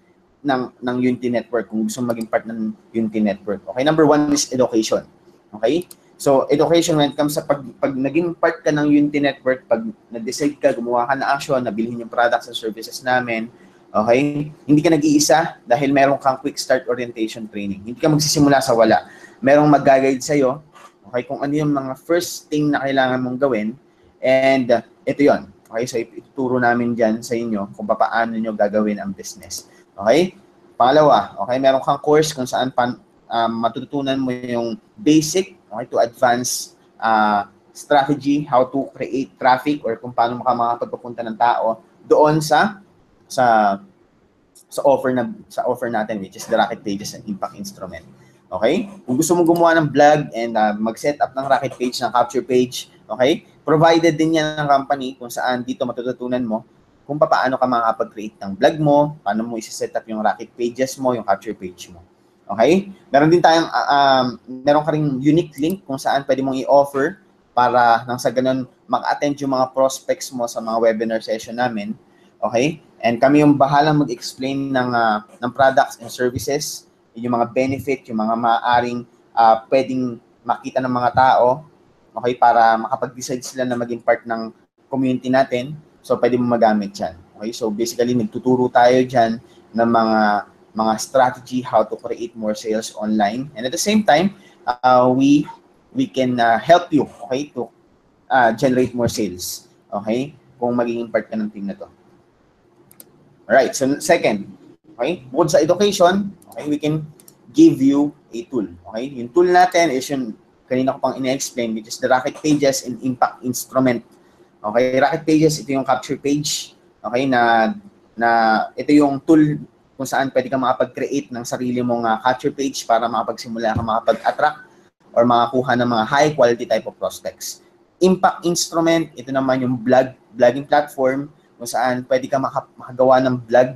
S2: Unity Network, kung gusto maging part ng Unity Network. Okay, number 1 is education. Okay? So, education when it comes sa pag naging part ka ng Unity Network, pag nag-decide ka, gumawa ka na action, nabilihin yung products and services namin, okay? Hindi ka nag-iisa dahil meron kang quick start orientation training. Hindi ka magsisimula sa wala. Merong mag-guide sa'yo, okay, kung ano yung mga first thing na kailangan mong gawin, and ito yon. Okay, so ituturo namin dyan sa inyo kung paano nyo gagawin ang business. Okay? Pangalawa, okay, meron kang course kung saan matututunan mo yung basic, okay, to advance strategy, how to create traffic or kung paano makapagpapunta ng tao doon sa offer natin, which is the Rocket Pages and Impact Instrument. Okay? Kung gusto mo gumawa ng blog and mag-set up ng Rocket Page, ng capture page, okay? Provided din yan ng company kung saan dito matututunan mo kung paano ka makakapag-create ng blog mo, paano mo isi-set up yung Rocket Pages mo, yung capture page mo. Okay? Meron din tayong, meron ka ring unique link kung saan pwede mong i-offer para nang sa ganun mag-attend yung mga prospects mo sa mga webinar session namin. Okay? And kami yung bahalang mag-explain ng products and services, yung mga benefit, yung mga maaaring pwedeng makita ng mga tao, okay, para makapag-decide sila na maging part ng community natin. So, pwede mo magamit yan. Okay? So, basically, nagtuturo tayo dyan ng mga strategy how to create more sales online. And at the same time, we can help you, okay, to generate more sales. Okay? Kung magiging part ka ng team na to. Alright, so second, okay, bukod sa education, okay, we can give you a tool. Okay? Yung tool natin is yung kanina ko pang ina-explain, which is the Rocket Pages and Impact Instrument. Okay, Rocket Pages, ito yung capture page. Okay, na ito yung tool kung saan pwede kang makapag-create ng sarili mong capture page para makapagsimula ka makapag-attract or makakuha ng mga high quality type of prospects. Impact Instrument, ito naman yung blogging platform kung saan pwede ka makagawa ng blog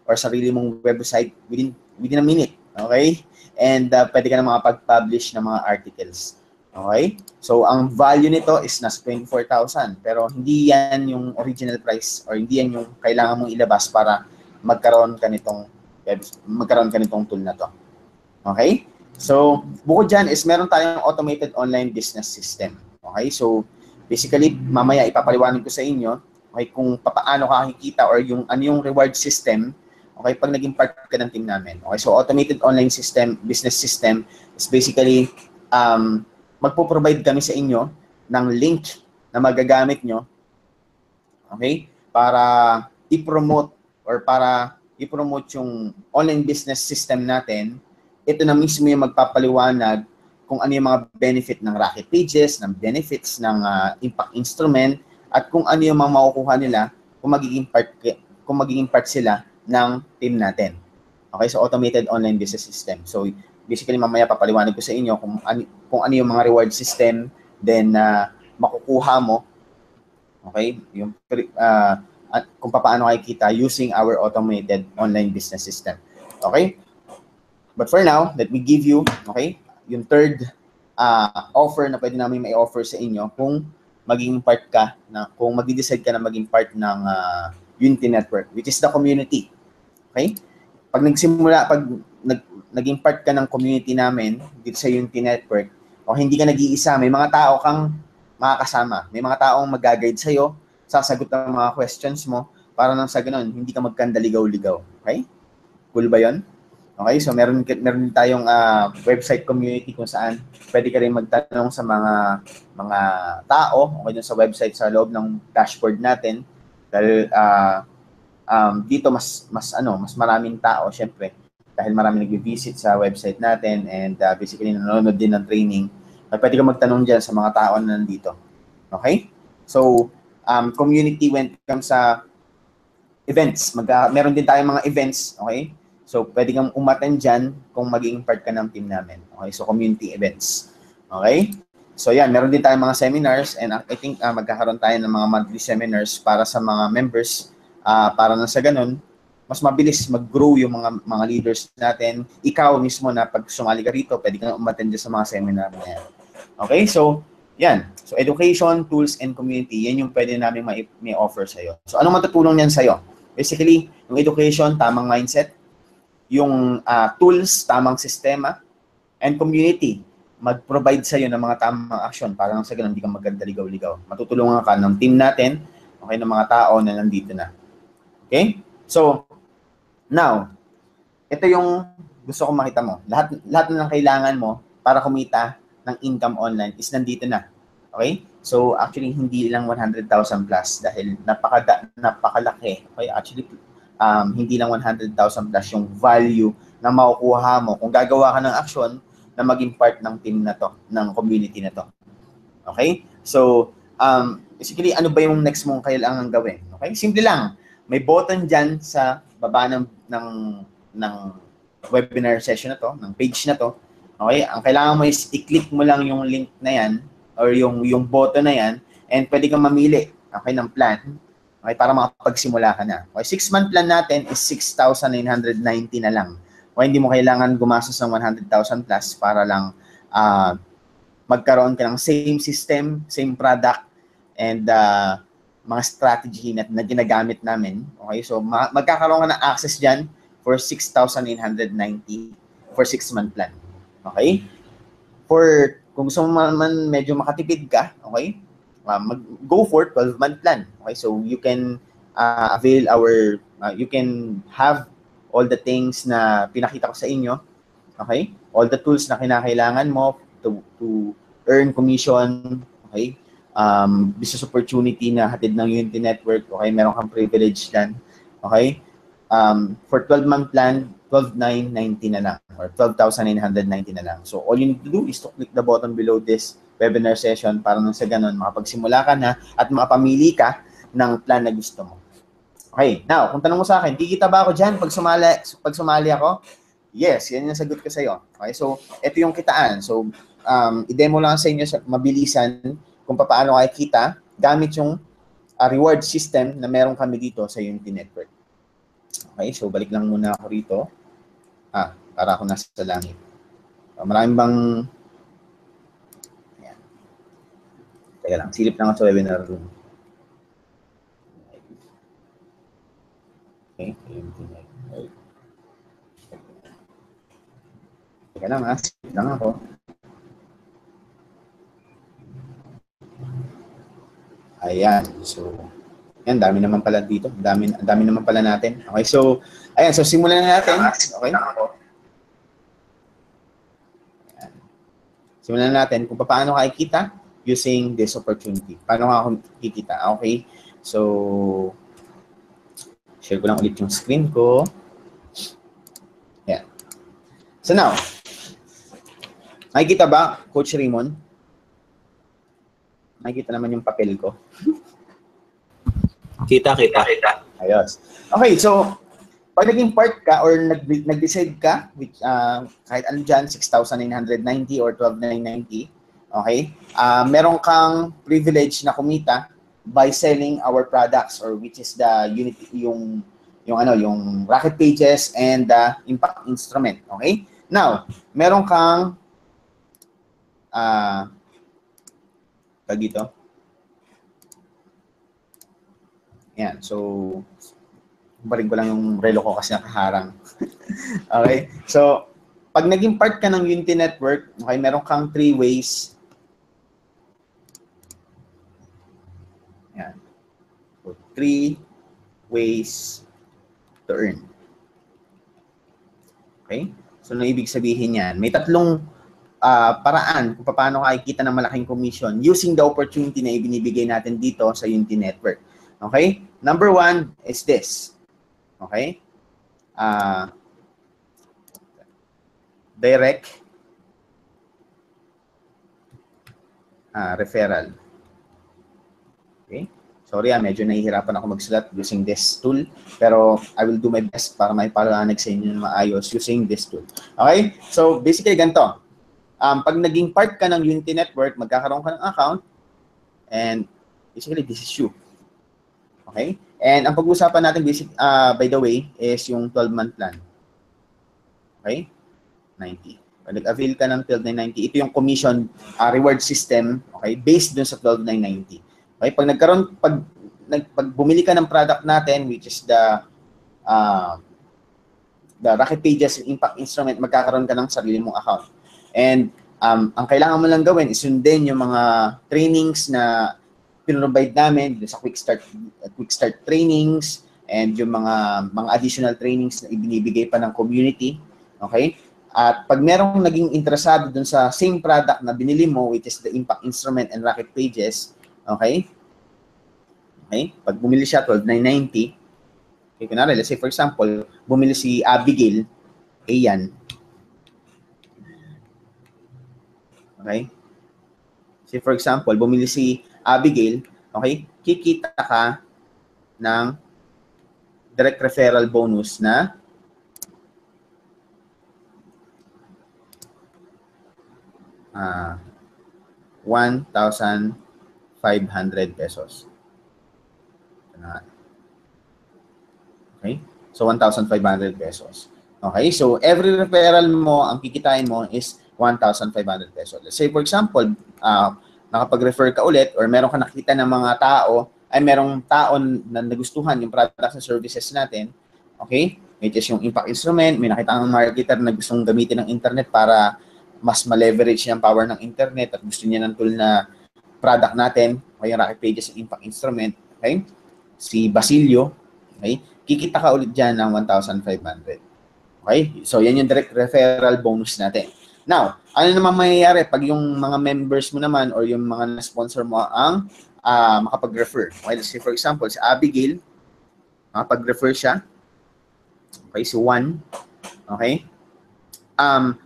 S2: or sarili mong website within a minute. Okay? And pwede ka na makapag-publish ng mga articles. Okay? So, ang value nito is nasa 24,000. Pero hindi yan yung original price or hindi yan yung kailangan mong ilabas para magkaroon ka nitong tool na to. Okay? So, bukod dyan is meron tayong automated online business system. Okay? So, basically, mamaya ipapaliwanag ko sa inyo okay, kung paano ka kikita or yung ano yung reward system, okay, pag naging part ka ng team namin. Okay, so automated online system, business system is basically magpo-provide kami sa inyo ng link na magagamit nyo, okay, para i-promote yung online business system natin. Ito na mismo yung magpapaliwanag kung ano yung mga benefit ng Rocket Pages, ng benefits ng Impact Instrument, at kung ano yung mga makukuha nila kung magiging part sila ng team natin. Okay, so automated online business system. So basically mamaya papaliwanag ko sa inyo kung ano yung mga reward system then makukuha mo. Okay, yung at kung paano makikita using our automated online business system. Okay? But for now, let me give you, okay, yung third offer na pwede namin may-offer sa inyo kung maging part ka kung mag-decide ka na maging part ng Unity Network, which is the community. Okay? Pag naging part ka ng community namin dito sa Unity Network, o hindi ka nag-iisa, may mga tao kang makakasama. May mga taong mag-guide sa'yo, sasagot ng mga questions mo, para nang sa ganun, hindi ka magkandaligaw-ligaw. Okay? Cool ba yon? Okay, so meron din tayong website community kung saan pwede ka rin magtanong sa mga tao okay dun sa website sa loob ng dashboard natin dahil dito mas maraming tao syempre dahil maraming nagvi-visit sa website natin and basically nanonood din ng training. Pwede ka magtanong diyan sa mga tao na nandito. Okay? So, community when it comes sa events, meron din tayong mga events, okay? So, pwede kang umattend dyan kung maging part ka ng team namin. Okay? So, community events. Okay? So, yan. Meron din tayong mga seminars and I think magkakaroon tayo ng mga monthly seminars para sa mga members para na sa ganun, mas mabilis mag-grow yung mga leaders natin. Ikaw mismo na pag sumali ka rito, pwede kang umattend sa mga seminar na yan. Okay? So, yan. So, education, tools, and community, yan yung pwede namin may offer sa'yo. So, anong matutulong yan sa'yo? Basically, yung education, tamang mindset, yung tools, tamang sistema, and community, mag-provide sa'yo ng mga tamang action para nang sa ganun hindi ka magkandaligaw-ligaw. Matutulungan ka ng team natin, okay, ng mga tao na nandito na. Okay? So, now, ito yung gusto kong makita mo. Lahat na ng kailangan mo para kumita ng income online is nandito na. Okay? So actually hindi lang 100,000 plus dahil napakalaki. Okay, actually hindi lang 100,000 plus yung value na makukuha mo kung gagawa ka ng action na maging part ng team na to, ng community na to. Okay? So basically ano ba yung next mong kailangan gawin? Okay? Simple lang. May button diyan sa baba ng webinar session na to, ng page na to. Okay? Ang kailangan mo is i-click mo lang yung link na yan or yung button na yan and pwede kang mamili, okay, ng plan. Okay, para makapagsimula ka na. Okay, 6-month plan natin is 6,990 na lang. Okay, hindi mo kailangan gumastos ng 100,000 plus para lang magkaroon ka ng same system, same product, and mga strategy na ginagamit namin. Okay, so magkakaroon ka ng access dyan for 6,990 for 6-month plan. Okay? Kung gusto mo man medyo makatipid ka, okay? Go for 12-month plan. Okay? So you can avail you can have all the things na pinakita ko sa inyo. Okay? All the tools na kinakailangan mo to earn commission. Okay? Business opportunity na hatid ng Unity Network. Okay? Meron kang privilege dyan. Okay? For 12-month plan, 12,990 na lang or 12,990 na lang. So all you need to do is to click the button below this webinar session para nang sa ganun makapagsimula ka na at makapamili ka ng plan na gusto mo. Okay, now, kung tanong mo sa akin, kikita ba ako dyan pag sumali ako? Yes, yan yung sagot ko sa iyo. Okay, so ito yung kitaan. So i-demo lang sa inyo mabilisan kung paano kayo kita gamit yung reward system na meron kami dito sa Unity Network. Okay, so balik lang muna ako rito. Para ako nasa langit. Maraming bang... Ayan. Teka lang, silip lang ako sa webinar room. Okay, teka lang silip lang ako. Ayan, so... Yan, dami naman pala dito. Dami naman pala natin. Okay, so, ayan, so simulan na natin. Okay? Ayan. Simulan na natin kung paano ka ikita using this opportunity. Paano ka ako kikita? Okay, so, share ko lang ulit yung screen ko. Ayan. So now, nakikita ba, Coach Raymond? Nakikita naman yung papel ko.
S1: Kita.
S2: Ayos. Okay, so, pag naging part ka or nag-decide ka, which, kahit ano dyan, 6,990 or 12,990, okay, meron kang privilege na kumita by selling our products or which is the Unity, yung Rocket Pages and the Impact Instrument, okay? Now, meron kang dito. Yan, so balik ko lang yung relo ko kasi nakaharang. Okay, so pag naging part ka ng Unity Network, okay, meron kang 3 ways. Yan. So, 3 ways to earn. Okay, so ano ibig sabihin yan? May 3 paraan kung paano ka ikita ng malaking commission using the opportunity na ibinibigay natin dito sa Unity Network. Okay? Number 1 is this. Okay? Direct referral. Okay? Sorry, medyo nahihirapan ako magsulat using this tool. Pero I will do my best para maipaliwanag sa inyo na maayos using this tool. Okay? So, basically, ganito. Pag naging part ka ng Unity Network, magkakaroon ka ng account. And basically, this is you. Okay? And ang pag-uusapan natin, by the way, is yung 12-month plan. Okay? 90. Pag nag-avail ka ng 12,990, ito yung commission reward system, okay, based dun sa 12,990. Okay? Pag bumili ka ng product natin, which is the Rocket Pages Impact Instrument, magkakaroon ka ng sarili mong account. And ang kailangan mo lang gawin is sundin yung mga trainings na pinrovide namin sa quick start trainings and yung mga additional trainings na ibinibigay pa ng community. Okay? At pag merong naging interesado dun sa same product na binili mo, which is the impact instrument and Rocket Pages, okay? Okay? Pag bumili siya, 12,990, okay, kunwari, let's say for example, bumili si Abigail, ayan. Okay? Say for example, bumili si Abigail, okay? Kikita ka ng direct referral bonus na 1,500 pesos. Okay? So, 1,500 pesos. Okay? So, every referral mo, ang kikitain mo is 1,500 pesos. Let's say, for example, nakapag-refer ka ulit or meron ka nakita ng mga tao, ay merong tao na nagustuhan yung products and services natin, okay? Which is yung impact instrument, may nakita ng marketer na gustong gamitin ng internet para mas ma-leverage yung power ng internet at gusto niya ng tool na product natin, okay, yung Rocket Pages and impact instrument, okay? Si Basilio, okay? Kikita ka ulit dyan ng 1,500. Okay? So, yan yung direct referral bonus natin. Now, ano naman mangyayari pag yung mga members mo naman or yung mga sponsor mo ang makapag-refer? Okay, let's say for example, si Abigail, makapag-refer siya. Okay, si Juan. Okay?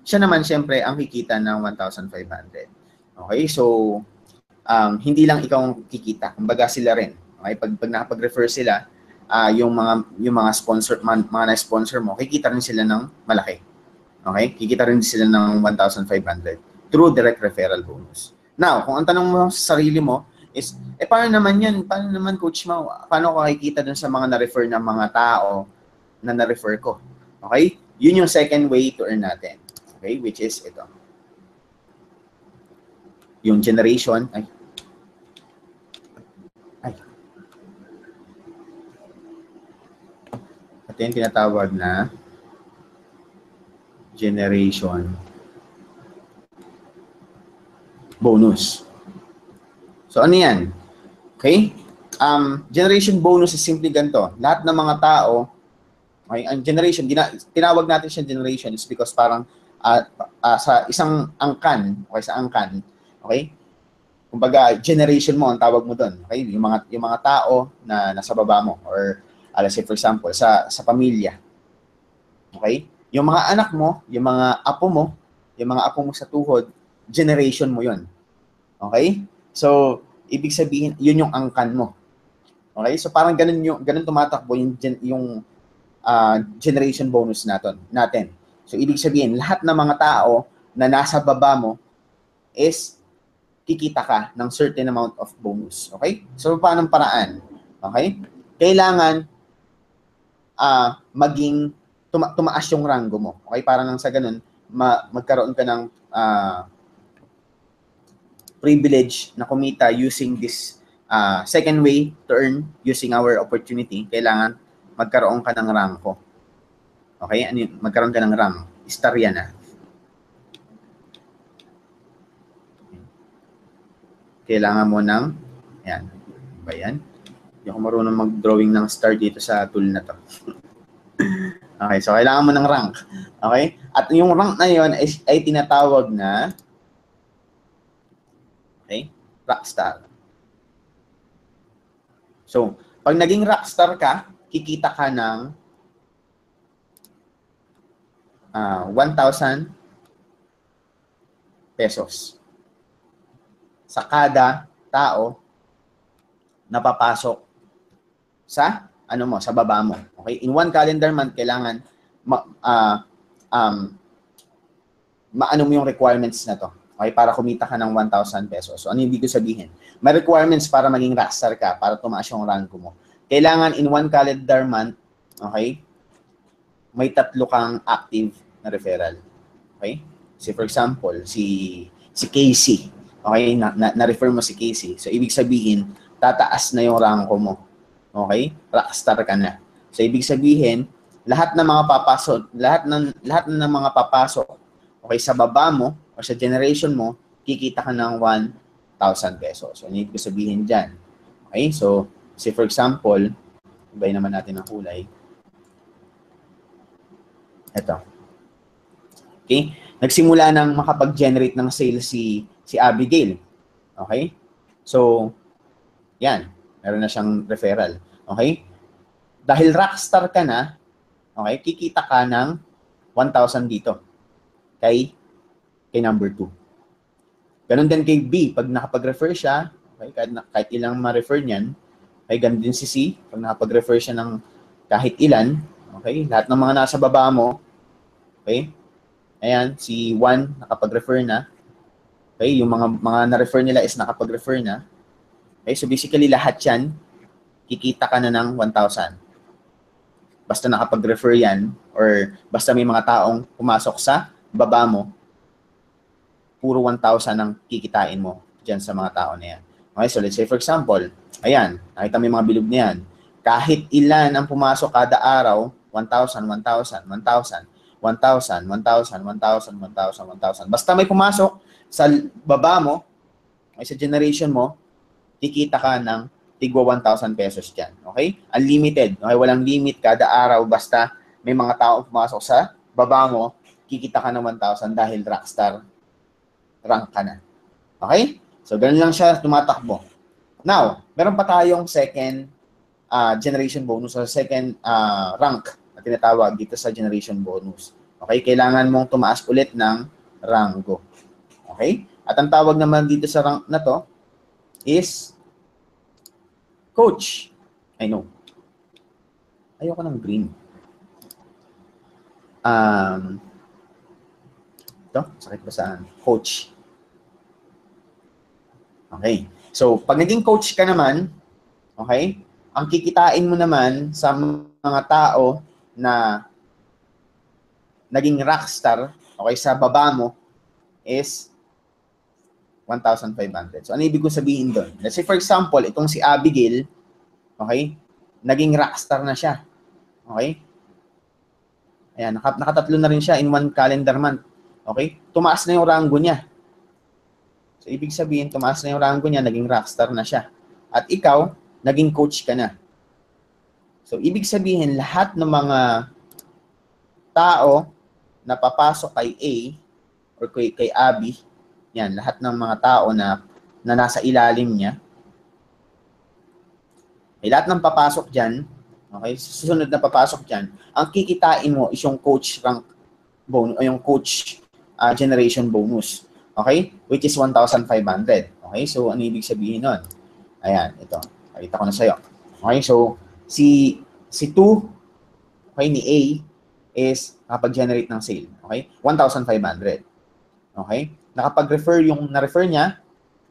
S2: Siya naman, syempre, ang kikita ng 1,500. Okay, so, hindi lang ikaw ang kikita. Kumbaga sila rin. Okay, pag nakapag-refer sila, yung mga sponsor, mga na-sponsor mo, kikita rin sila ng malaki. Okay? Kikita rin sila ng 1,500 through direct referral bonus. Now, kung ang tanong mo sa sarili mo is, paano naman yan? Paano naman, Coach Mau? Paano ko kikita dun sa mga na-refer ng mga tao na na-refer ko? Okay? Yun yung second way to earn natin. Okay? Which is ito. Yung generation. Ito yung tinatawag na generation bonus. So, ano yan? Okay? Generation bonus is simply ganito. Lahat ng mga tao, okay, ang generation, tinawag natin siya generation is because parang sa isang angkan, okay, sa angkan, okay? Kumbaga, generation mo, ang tawag mo doon. Okay? Yung mga tao na nasa baba mo or let's say for example, sa pamilya. Okay? Yung mga anak mo, yung mga apo mo sa tuhod, generation mo yun. Okay? So, ibig sabihin, yun yung angkan mo. Okay? So, parang ganun tumatakbo yung generation bonus natin. So, ibig sabihin, lahat ng mga tao na nasa baba mo is kikita ka ng certain amount of bonus. Okay? So, paano paraan? Okay? Kailangan maging tumaas yung rango mo. Okay? Para nang sa ganun, magkaroon ka ng privilege na kumita using this second way to earn using our opportunity. Kailangan magkaroon ka ng rango. Okay? Magkaroon ka ng rank. Istorya na. Kailangan mo ng, yan, ba yan? Hindi ako marunong mag-drawing ng star dito sa tool na to. Okay, so kailangan mo ng rank. Okay? At yung rank na yun ay tinatawag na rockstar. So, pag naging rockstar ka, kikita ka ng 1,000 pesos sa kada tao na papasok sa sa baba mo. Okay? In one calendar month, kailangan maano mo yung requirements na to. Okay? Para kumita ka ng 1,000 pesos. So, ano yung ibig sabihin? May requirements para maging rockstar ka, para tumaas yung rango mo. Kailangan in one calendar month, okay, may 3 kang active na referral. Okay? So, for example, si Casey. Okay? Na-refer mo si Casey. So, ibig sabihin, tataas na yung rango mo. Okay? Rockstar ka na. So, ibig sabihin, lahat ng mga papasok, okay, sa baba mo o sa generation mo, kikita ka ng 1,000 pesos. So, ano ibig sabihin dyan? Okay? So, say for example, ibahin naman natin ang kulay. Ito. Okay? Nagsimula nang makapag-generate ng sales si Abigail. Okay? So, yan. Meron na siyang referral. Okay? Dahil rockstar ka na, okay, kikita ka ng 1,000 dito. Kay number 2. Ganun din kay B. Pag nakapag-refer siya, okay, kahit ilang ma-refer niyan, okay, ganun din si C. Pag nakapag-refer siya ng kahit ilan, okay, lahat ng mga nasa baba mo, okay, ayan, si 1 nakapag-refer na, okay, yung mga na-refer nila is nakapag-refer na, okay, so basically lahat yan, kikita ka na ng 1,000. Basta nakapag-refer yan, or basta may mga taong pumasok sa baba mo, puro 1,000 ang kikitain mo dyan sa mga tao na yan. Okay, so let's say for example, ayan, nakita mo yung mga bilog na yan. Kahit ilan ang pumasok kada araw, 1,000, 1,000, 1,000, 1,000, 1,000, 1,000, 1,000, 1,000. Basta may pumasok sa baba mo, ay sa generation mo, kikita ka ng tigwa 1,000 pesos dyan. Okay? Unlimited. Okay? Walang limit kada araw. Basta may mga tao pumasok sa baba mo, kikita ka ng 1,000 dahil rockstar rank ka na. Okay? So, ganun lang siya tumatakbo. Now, meron pa tayong second generation bonus or second rank na tinatawag dito sa generation bonus. Okay? Kailangan mong tumaas ulit ng rango. Okay? At ang tawag naman dito sa rank na to is coach. I know. Ayoko ng green. Ito, sakit ba saan? Coach. Okay. So, pag naging coach ka naman, okay, ang kikitain mo naman sa mga tao na naging rockstar, okay, sa baba mo is 1,500. So, ano ibig ko sabihin doon? Let's say, for example, itong si Abigail, okay, naging rockstar na siya. Okay? Ayan, nakatatlo na rin siya in one calendar month. Okay? Tumaas na yung rango niya. So, ibig sabihin, tumaas na yung rango niya, naging rockstar na siya. At ikaw, naging coach ka na. So, ibig sabihin, lahat ng mga tao na papasok kay A or kay Abby, yan, lahat ng mga tao na nasa ilalim niya, lahat ng papasok dyan, okay, susunod na papasok dyan, ang kikitain mo is yung coach rank bonus, o yung coach generation bonus. Okay? Which is 1,500. Okay? So, ano ibig sabihin nun? Ayan, ito. Pakita ko na sa'yo. Okay? So, si 2, okay, ni A is nakapag-generate ng sale. Okay? 1,500. Okay? Nakapag-refer yung na-refer niya,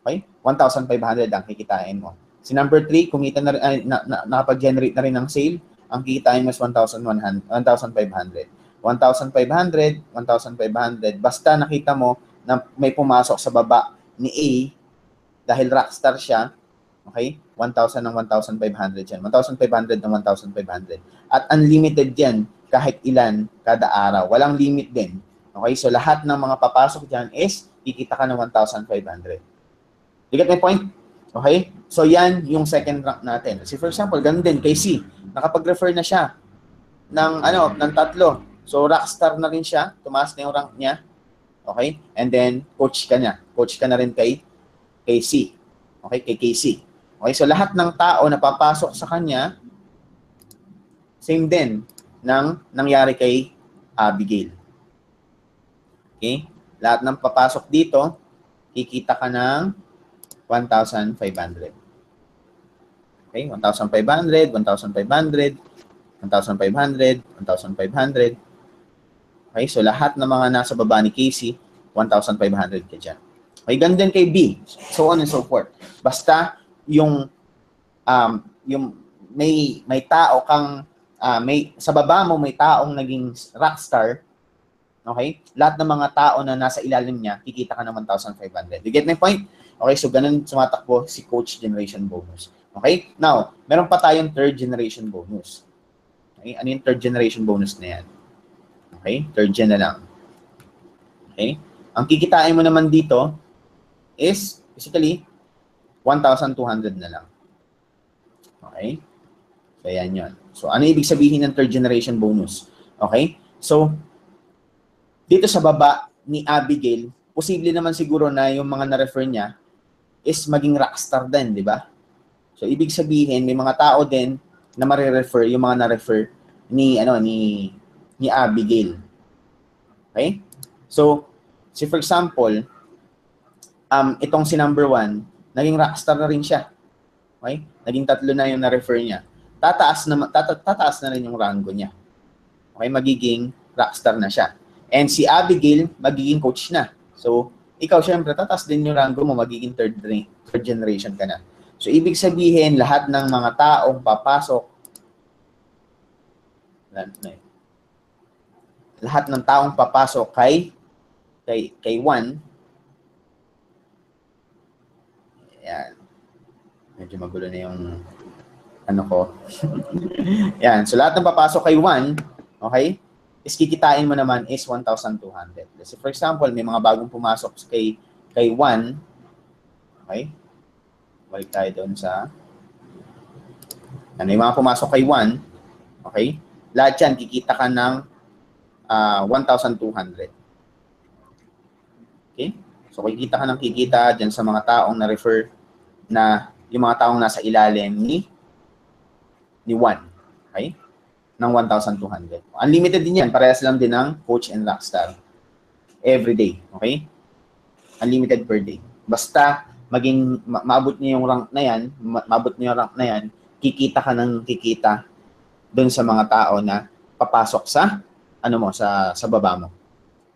S2: okay? 1,500 ang kikitain mo. Si number 3, kumita na rin, nakapag-generate na rin ng sale, ang kikitain mo is 1,500. 1,500, 1,500, basta nakita mo na may pumasok sa baba ni A dahil rockstar siya, okay? 1,000 ng 1,500 yan. 1,500 ng 1,500. At unlimited yan kahit ilan kada araw. Walang limit din. Okay? So, lahat ng mga papasok dyan is kikita ka ng 1,500. You get my point? Okay? So, yan yung second rank natin. So, for example, ganun din kay C. Nakapag-refer na siya ng 3. So, rockstar na rin siya. Tumaas na yung rank niya. Okay? And then, coach ka na. Coach ka na rin kay C. Okay? Kay KC. Okay? So, lahat ng tao na papasok sa kanya, same din ng nangyari kay Abigail. Okay? Lahat ng papasok dito, kikita ka ng 1,500. Okay? 1,500, 1,500, 1,500, 1,500. Okay? So, lahat ng mga nasa baba ni Casey, 1,500 ka dyan. Okay? Ganun din kay B. So on and so forth. Basta, yung may tao kang, sa baba mo, may taong naging rockstar, okay? Lahat ng mga tao na nasa ilalim niya, kikita ka ng 1,500. You get my point? Okay? So, ganun sumatakbo si Coach Generation Bonus. Okay? Now, meron pa tayong third generation bonus. Okay? Ano yung third generation bonus na yan? Okay? Third gen na lang. Okay? Ang kikitain mo naman dito is basically 1,200 na lang. Okay? So, ayan yun. So, ano ibig sabihin ng third generation bonus? Okay? So, dito sa baba ni Abigail, posible naman siguro na yung mga na-refer niya is maging rockstar din, di ba? So, ibig sabihin, may mga tao din na marirefer, yung mga na-refer ni Abigail. Okay? So, for example, itong si number 1, naging rockstar na rin siya. Okay? Naging 3 na yung na-refer niya. Tataas na rin yung rango niya. Okay? Magiging rockstar na siya. And si Abigail, magiging coach na. So, ikaw syempre, tataas din yung rango mo, magiging third generation ka na. So, ibig sabihin, lahat ng mga taong papasok, lahat ng taong papasok kay 1, yan. Medyo magulo na yung ano ko. Yan. So, lahat ng papasok kay 1, okay, is kikitain mo naman is 1,200. So, for example, may mga bagong pumasok kay 1, okay, balik tayo doon sa may mga pumasok kay 1, okay, lahat yan, kikita ka ng 1,200. Okay? So, kikita ka ng kikita dyan sa mga taong na-refer na yung mga taong nasa ilalim ni 1. Okay? Ng 1,200. Unlimited din yan. Parehas lang din ng coach and rockstar. Every day. Okay? Unlimited per day. Basta maging maabot niyo yung rank na yan, kikita ka ng kikita doon sa mga tao na papasok sa sa baba mo.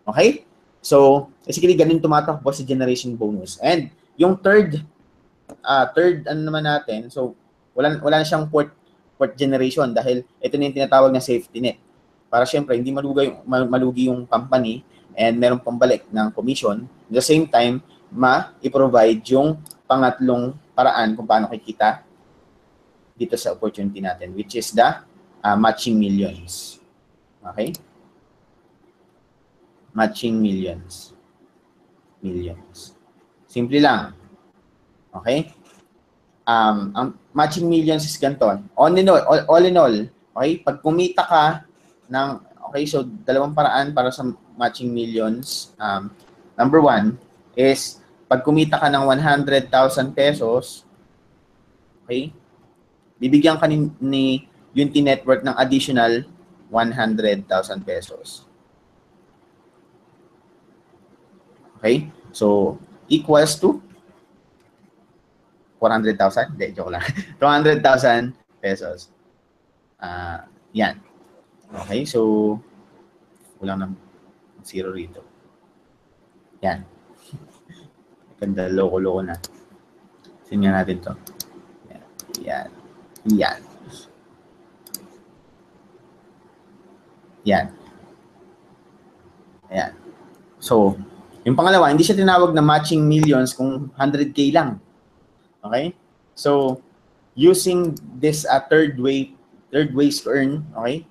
S2: Okay? So, basically, ganun tumatakbo sa generation bonus. And yung third naman natin, so, wala na siyang fourth generation dahil ito na yung tinatawag na safety net. Para syempre, hindi malugi yung company and meron pambalik ng commission. At the same time, i-provide yung pangatlong paraan kung paano kikita dito sa opportunity natin, which is the matching millions. Okay? Matching millions. Simple lang. Okay? Ang matching millions is ganito. All in all, okay? Pag kumita ka ng, okay, so dalawang paraan para sa matching millions. Number 1 is, pag kumita ka ng 100,000 pesos, okay, bibigyan ka ni Unity Network ng additional 100,000 pesos. Okay? So, equals to 400,000? Hindi, joke lang. 200,000 pesos. Yan. Okay, so, kulang ng zero rito. Yan. Ganda, loko-loko na. Tingnan natin to. Yan. Yan. Yan. Ayan. So, yung pangalawa, hindi siya tinawag na matching millions kung 100K lang. Okay? So, using this third ways to earn, okay?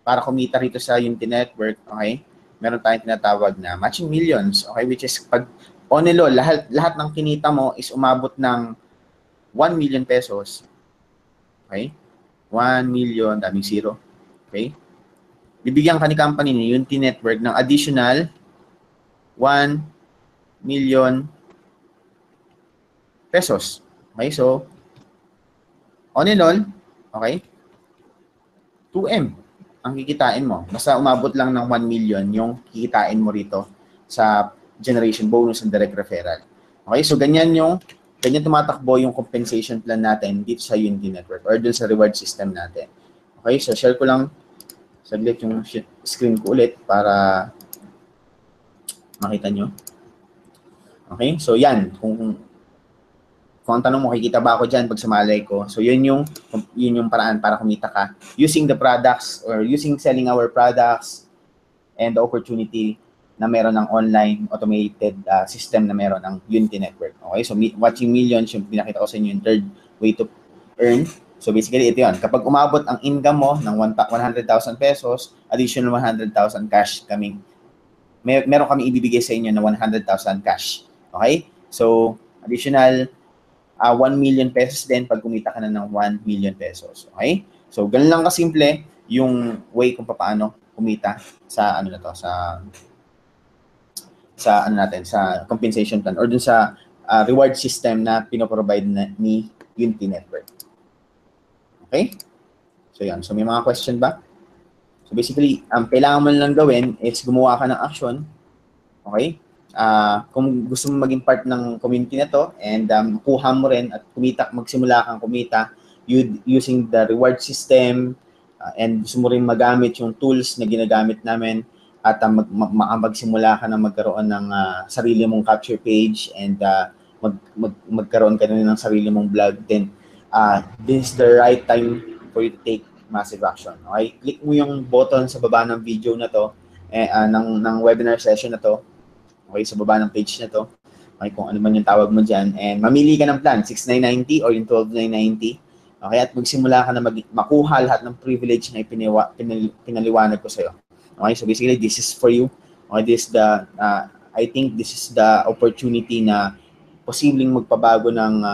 S2: Para kumita rito sa Unity Network, okay? Meron tayong tinatawag na matching millions, okay? Which is pag on and all, lahat ng kinita mo is umabot ng 1 million pesos. Okay? 1 million, daming zero. Okay? Bibigyan ka ni company ni Unity Network ng additional 1 million pesos. Okay, so, on and all, okay, 2M ang kikitain mo. Basta umabot lang ng 1 million yung kikitain mo rito sa generation bonus and direct referral. Okay, so ganyan tumatakbo yung compensation plan natin dito sa Unity Network or dun sa reward system natin. Okay, so share ko lang saglit yung screen ko ulit para makita nyo. Okay, so yan. Kung ang tanong mo, kikita ba ako dyan pag sumalay ko? So yun yung paraan para kumita ka using the products or selling our products and the opportunity na meron ng online automated system na meron ng Unity Network. Okay, so watching millions, yung pinakita ko sa inyo yung third way to earn. So basically, ito yun. Kapag umabot ang income mo ng 100,000 pesos, additional 100,000 cash meron kami ibibigay sa inyo na 100,000 cash. Okay? So, additional 1 million pesos din pag kumita ka na ng 1 million pesos. Okay? So, ganun lang kasimple yung way kung paano kumita sa sa ano natin, sa compensation plan or dun sa reward system na pinoprovide ni Unity Network. Okay? So yan. So may mga question ba? So basically, kailangan mo lang gawin is gumawa ka ng action. Okay? Kung gusto mo maging part ng community na to and kuha mo rin at magsimula kang kumita using the reward system and gusto mo rin magamit yung tools na ginagamit namin at magsimula ka na magkaroon ng sarili mong capture page and magkaroon ka na ng sarili mong blog, then this is the right time for you to take massive action. Okay? Click mo yung button sa baba ng video na to, ng webinar session na to. Okay, sa baba ng page na to. Okay, kung ano man yung tawag mo dyan. And mamili ka ng plan, 6,990 or yung 12,990. Okay, at magsimula ka na makuha lahat ng privilege na pinaliwanag ko sa'yo. Okay, so basically, this is for you. Okay, this is the, I think this is the opportunity na posibleng magpabago ng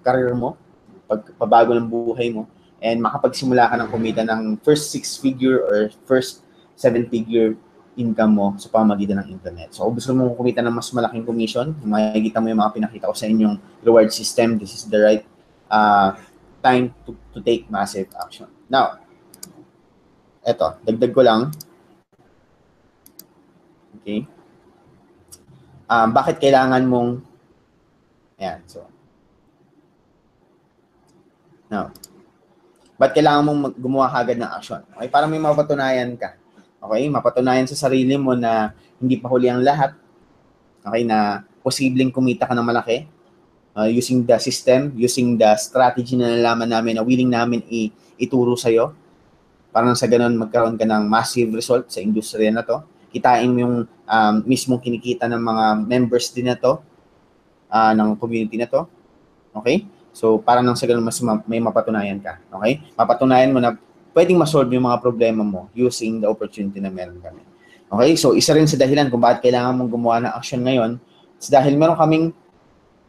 S2: career mo, pagpabago ng buhay mo, and makapagsimula ka ng kumita ng first 6-figure or first 7-figure income mo sa pamamagitan ng internet. So, kung gusto mo kumita ng mas malaking commission, makikita mo yung mga pinakita ko sa inyong reward system, this is the right time to take massive action. Now, eto, dagdag ko lang. Okay. Bakit kailangan mong, ayan, so, now, bakit kailangan mong gumawa agad ng action? Okay, para may mapatunayan ka. Okay, mapatunayan sa sarili mo na hindi pa huli ang lahat. Okay, na posibleng kumita ka ng malaki using the system, using the strategy na nalaman namin na willing namin ituro sa'yo. Para sa ganun magkaroon ka ng massive result sa industriya na to. Kitain mo yung mismong kinikita ng mga members din na to, ng community na to. Okay? So, para nang sa ganun mas may mapatunayan ka. Okay? Mapatunayan mo na pwedeng ma-solve yung mga problema mo using the opportunity na meron kami. Okay? So, isa rin sa dahilan kung bakit kailangan mong gumawa ng action ngayon is dahil meron kaming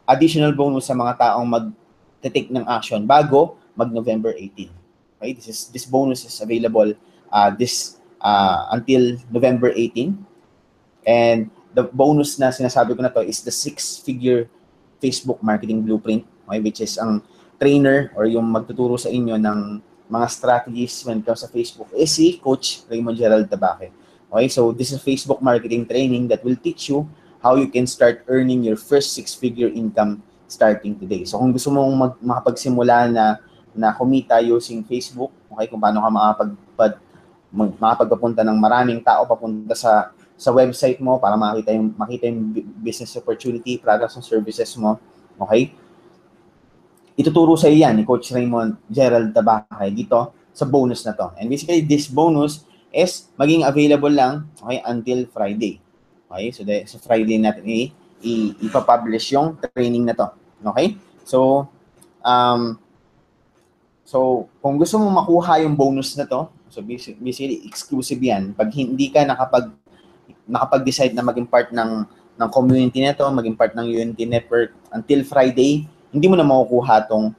S2: additional bonus sa mga taong mag-take ng action bago mag-November 18. Okay? This bonus is available until November 18. And the bonus na sinasabi ko na to is the 6-figure Facebook marketing blueprint, okay? Which is ang trainer or yung magtuturo sa inyo ng mga strategies when it comes sa Facebook is si Coach Raymond Gerald Tabaque. Okay, so this is Facebook marketing training that will teach you how you can start earning your first 6-figure income starting today. So kung gusto mong makapagsimula na kumita using Facebook, okay, kung paano ka makapagpapunta ng maraming tao papunta sa website mo para makita yung business opportunity, products and services mo, okay? Ituturo sa iyo yan ni Coach Raymond Gerald Tabaque dito sa bonus na to. And basically, this bonus is maging available lang, okay, until Friday. Okay, so Friday natin ipapublish yung training na to. Okay? So, so kung gusto mo makuha yung bonus na to, so basically exclusive yan. Pag hindi ka nakapag-decide na maging part ng community na to, maging part ng Unity Network until Friday, hindi mo na makukuha tong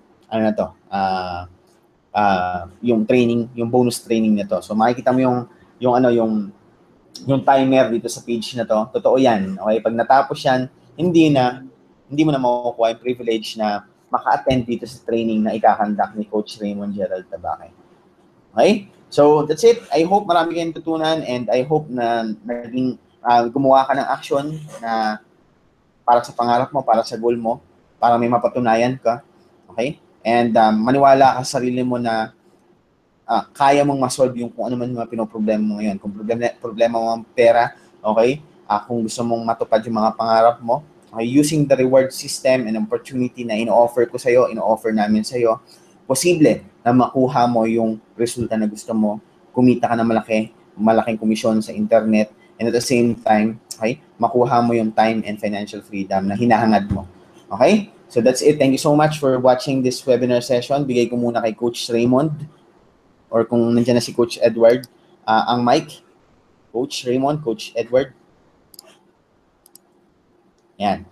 S2: yung training, yung bonus training nito. So makikita mo yung timer dito sa page na to. Totoo 'yan. Okay, pag natapos 'yan, hindi mo na makukuha yung privilege na maka-attend dito sa training na ikakandak ni Coach Raymond Gerald Tabaque. Okay? So that's it. I hope marami kayong tutunan and I hope na naging gumawa ka ng action na para sa pangarap mo, para sa goal mo, para may mapatunayan ka, okay? And maniwala ka sa sarili mo na kaya mong ma-solve yung kung ano man yung mga pinoproblema mo ngayon. Kung problema mo ang pera, okay? Kung gusto mong matupad yung mga pangarap mo, okay? Using the reward system and opportunity na ino-offer ko sa'yo, ino-offer namin sa'yo, posible na makuha mo yung resulta na gusto mo, kumita ka na malaking komisyon sa internet, and at the same time, okay, makuha mo yung time and financial freedom na hinahangad mo. Okay? So that's it. Thank you so much for watching this webinar session. Bigay ko muna kay Coach Raymond or kung nandiyan na si Coach Edward, ang mic. Coach Raymond, Coach Edward. Yan.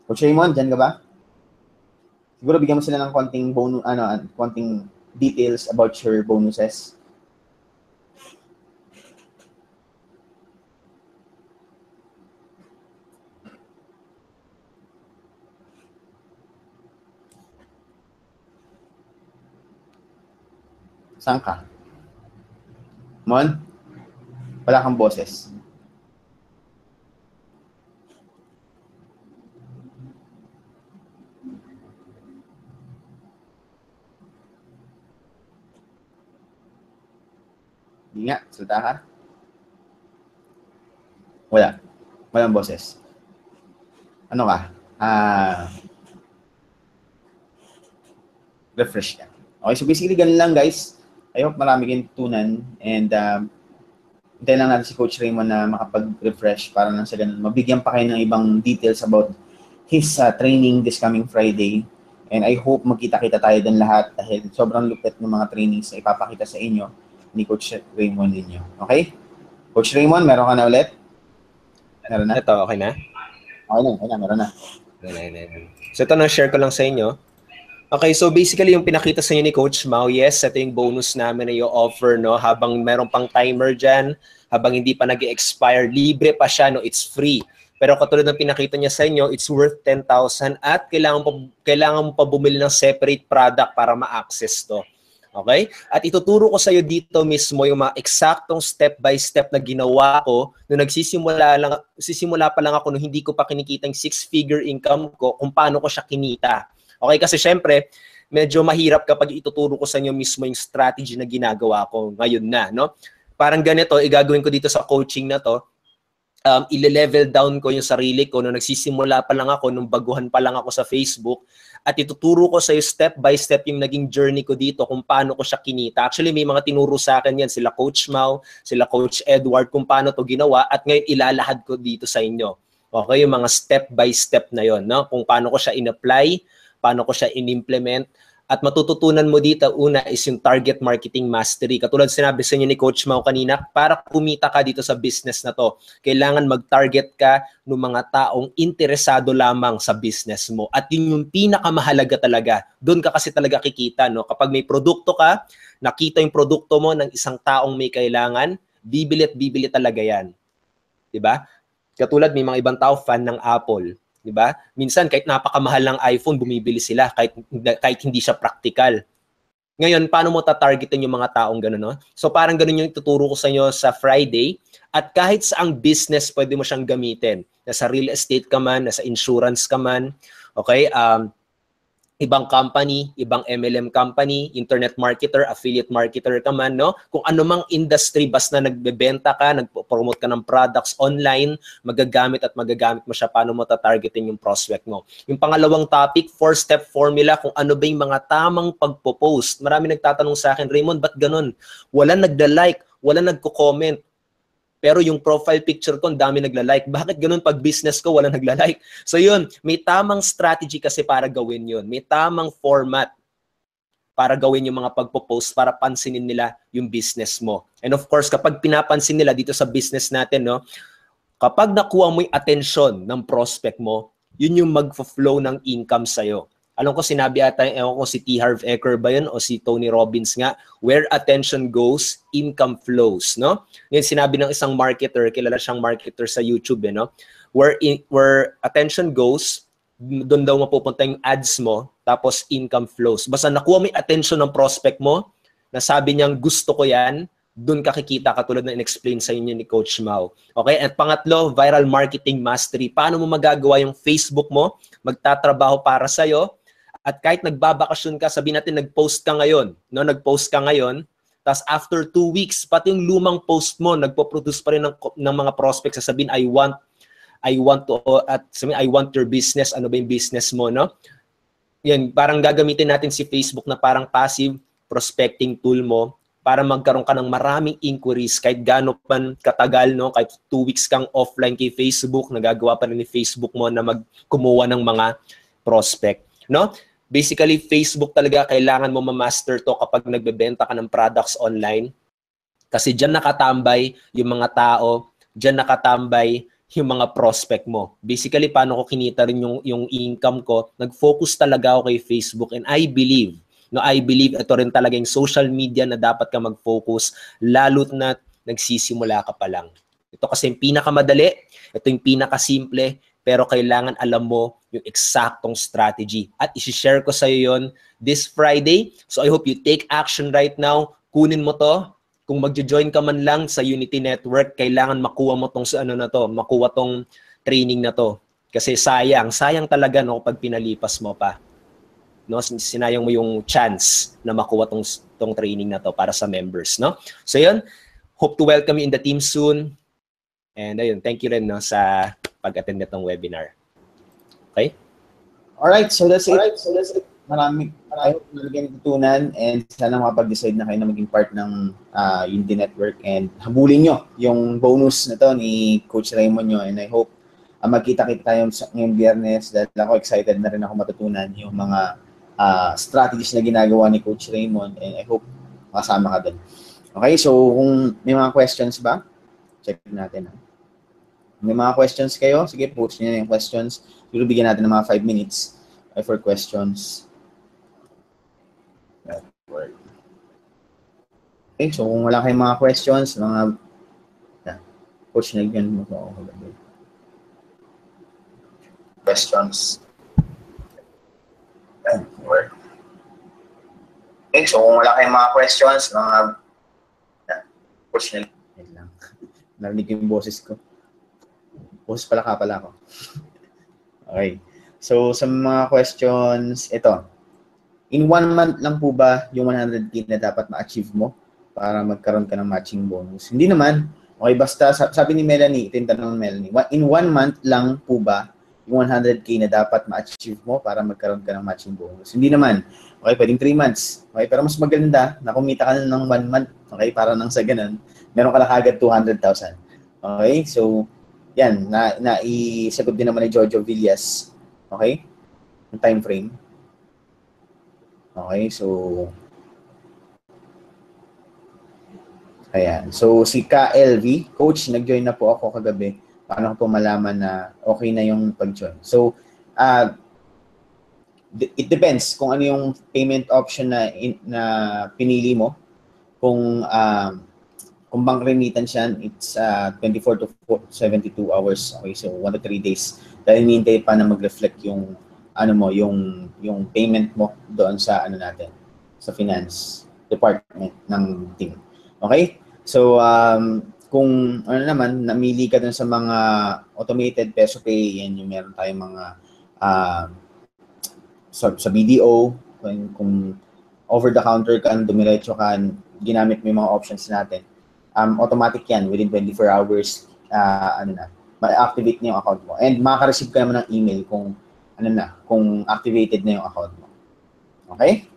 S2: Coach Raymond, dyan ka ba? Siguro bigyan mo sila ng konting details about your bonuses. Saan ka? Mon? Wala kang boses. Hindi nga, salita ka. Wala. Walang boses. Ano ka? Refresh ka. Okay, so basically ganun lang guys. I hope marami kayong tunan and hintayin lang natin si Coach Raymond na makapag-refresh para lang sa ganun. Mabigyan pa kayo ng ibang details about his training this coming Friday. And I hope magkita-kita tayo din lahat dahil sobrang lupit ng mga trainings na ipapakita sa inyo ni Coach Raymond ninyo. Okay? Coach Raymond, meron ka na ulit? Meron na?
S1: Ito, okay na?
S2: Okay na, meron na.
S1: So ito na, share ko lang sa inyo. Okay, so basically yung pinakita sa inyo ni Coach Mau, yes, ito yung bonus namin na i-offer, no? Habang meron pang timer dyan, habang hindi pa nag-expire, libre pa siya, no? It's free. Pero katulad ng pinakita niya sa inyo, it's worth 10,000 at kailangan mo pa bumili ng separate product para ma-access to. Okay? At ituturo ko sa iyo dito mismo yung mga eksaktong step-by-step na ginawa ko nung sisimula pa lang ako nung hindi ko pa kinikita yung 6-figure income ko, kung paano ko siya kinita. Okay? Kasi syempre, medyo mahirap kapag ituturo ko sa inyo mismo yung strategy na ginagawa ko ngayon na, no? Parang ganito, igagawin ko dito sa coaching na to, ile-level down ko yung sarili ko nung nagsisimula pa lang ako, nung baguhan pa lang ako sa Facebook, at ituturo ko sa iyo step by step yung naging journey ko dito kung paano ko siya kinita. Actually, may mga tinuro sa akin yan, sila Coach Mau, sila Coach Edward, kung paano to ginawa, at ngayon ilalahad ko dito sa inyo. Okay, yung mga step by step na yon, no? Kung paano ko siya in-apply, paano ko siya in-implement. At matututunan mo dito, una is yung target marketing mastery. Katulad sinabi sa inyo ni Coach Mau kanina, para kumita ka dito sa business na to, kailangan mag-target ka ng mga taong interesado lamang sa business mo. At yun yung pinakamahalaga talaga. Doon ka kasi talaga kikita, no? Kapag may produkto ka, nakita yung produkto mo ng isang taong may kailangan, bibili at bibili talaga yan. Diba? Katulad, may mga ibang tao fan ng Apple. Diba? Minsan kahit napakamahal ng iPhone, bumibili sila kahit hindi siya practical. Ngayon, paano mo tatargetin yung mga taong gano'n, no? So parang gano'n yung ituturo ko sa inyo sa Friday. At kahit saang business, pwede mo siyang gamitin. Nasa real estate ka man, nasa insurance ka man, okay? Ibang company, ibang MLM company, internet marketer, affiliate marketer ka man, no? Kung ano mang industry, basta nagbebenta ka, nagpo-promote ka ng products online, magagamit mo siya, paano mo tatargetin yung prospect mo. Yung pangalawang topic, 4-step formula, kung ano ba yung mga tamang pagpo-post. Marami nagtatanong sa akin, Raymond, ba't ganun? Wala nagda-like, wala nagko-comment. Pero yung profile picture ko, ang dami nagla-like. Bakit ganun pag business ko, wala nagla-like? So yun, may tamang strategy kasi para gawin yun. May tamang format para gawin yung mga pagpo-post para pansinin nila yung business mo. And of course, kapag pinapansin nila dito sa business natin, no, kapag nakuha mo yung attention ng prospect mo, yun yung mag-flow ng income sa'yo. Alam ko sinabi ata, ewan ko si T. Harv Eker ba yun o si Tony Robbins nga, where attention goes, income flows, no? Ngayon sinabi ng isang marketer, kilala siyang marketer sa YouTube, no? Where attention goes, doon daw mapupunta yung ads mo, tapos income flows. Basta nakuha mo yung attention ng prospect mo, na sabi niyang gusto ko yan, doon ka kikita, katulad na in-explain sa inyo ni Coach Mau. Okay? At pangatlo, viral marketing mastery. Paano mo magagawa yung Facebook mo, magtatrabaho para sa'yo, at kahit nagbabakasyon ka, sabihin natin nag-post ka ngayon, no? Nag-post ka ngayon, tapos after 2 weeks, pati yung lumang post mo, nagpo-produce pa rin ng mga prospects, sasabihin, I want your business, ano ba yung business mo, no? Yan, parang gagamitin natin si Facebook na parang passive prospecting tool mo para magkaroon ka ng maraming inquiries kahit gaano pa katagal, no? Kahit 2 weeks kang offline kay Facebook, nagagawa pa rin ni Facebook mo na kumuha ng mga prospect, no? Basically, Facebook talaga kailangan mo ma-master to kapag nagbebenta ka ng products online. Kasi dyan nakatambay yung mga tao, dyan nakatambay yung mga prospect mo. Basically, paano ko kinita rin yung income ko, nag-focus talaga ako kay Facebook. And I believe ito rin talaga yung social media na dapat ka mag-focus, lalo't na nagsisimula ka pa lang. Ito kasi yung pinakamadali, ito yung pinakasimple, pero kailangan alam mo yung eksaktong strategy. At isi-share ko sa iyo yon this Friday. So I hope you take action right now. kunin mo to. Kung magjo-join ka man lang sa Unity Network, kailangan makuha mo tong ano na to, makuha tong training na to. Kasi sayang talaga no pag pinalipas mo pa. No, sinayang mo yung chance na makuha tong training na to para sa members, no? So yun, hope to welcome you in the team soon. And ayun, thank you rin no sa pag-attend nitong webinar. Okay?
S2: Alright, so that's it. Marami tayo natutunan and sana makapag-decide na kayo na maging part ng Unity Network and habulin nyo yung bonus na to ni Coach Raymond nyo and I hope magkita-kita tayo ngayong Biyernes dahil ako excited na rin ako matutunan yung mga strategies na ginagawa ni Coach Raymond and I hope makasama ka dun. Okay, so kung may mga questions ba, check natin. Kung may mga questions kayo, sige, post nyo na yung questions. Siguro bigyan natin ng mga 5 minutes for questions. Okay, so kung wala kayong mga questions, mga coach na yun mo ako. Questions. Okay, so kung wala kayong mga questions, mga coach na yun lang. Narinig yung boses ko. Boses pala ako. Okay. So, sa mga questions, ito. In 1 month lang po ba yung 100K na dapat ma-achieve mo para magkaroon ka ng matching bonus? Hindi naman. Okay, basta sabi ni Melanie, ito yung tanong ni Melanie, in 1 month lang po ba yung 100K na dapat ma-achieve mo para magkaroon ka ng matching bonus? Hindi naman. Okay, pwedeng 3 months. Okay, pero mas maganda na kumita ka na ng 1 month. Okay, para nang sa ganun, meron ka na kagad 200,000. Okay, so yan, naisagot din naman ni Jojo Villas. Okay, yung time frame. Okay, so ayan. So si KLV, coach, nag-join na po ako kagabi. Paano ko po malaman na okay na yung pag-join? So it depends kung ano yung payment option na pinili mo. Kung bank remittance yan, it's 24 to 72 hours. Okay, so 1 to 3 days. Dahil hinihintay pa na mag-reflect yung yung payment mo doon sa natin, sa finance department ng team. Okay? So kung naman namili ka dun sa mga automated peso pay, yan yung meron tayong mga sa BDO, kung over the counter ka, dumiretso ka, ginamit mo yung mga options natin. Automatic yan within 24 hours ma-activate na yung account mo. And makaka-receive ka naman ng email kung kung activated na yung account mo. Okay?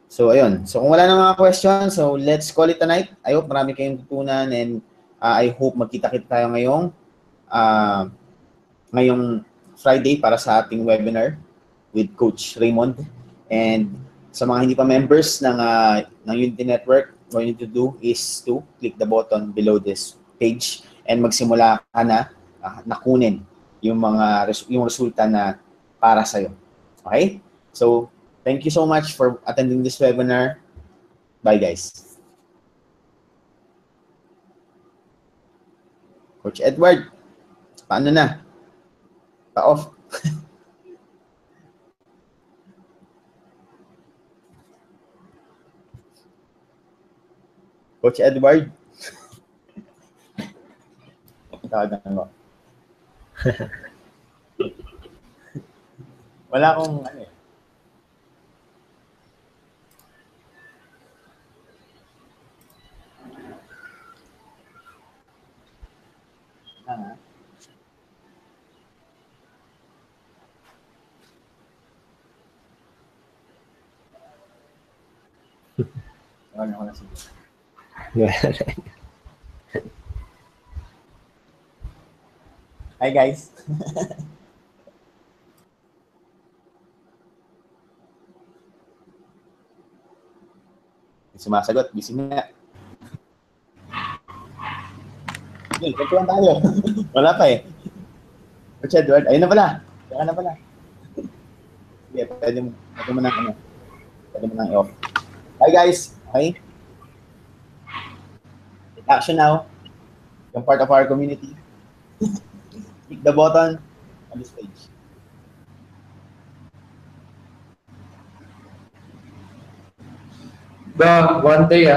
S2: So, ayun. So, kung wala na mga questions, so let's call it a night. I hope marami kayong tutunan and I hope magkita-kita tayo ngayong Friday para sa ating webinar with Coach Raymond. And sa mga hindi pa members ng Unity Network, what you need to do is to click the button below this page and magsimula ka na kunin yung resulta na para sa'yo. Okay? So, thank you so much for attending this webinar. Bye, guys. Coach Edward, paano na? Pa-off. Coach Edward. Tawagan mo. Wala akong Wala ko na sige. Hi guys. Sumasagot, busy na. Okay, kwentuhan tayo. Wala pa eh. Coach Edward, ayun na pala. Saka na pala. Sige, pwede mo nang i-off. Hi guys. Okay? Take action now. You're part of our community. Click the button on this page.
S3: one day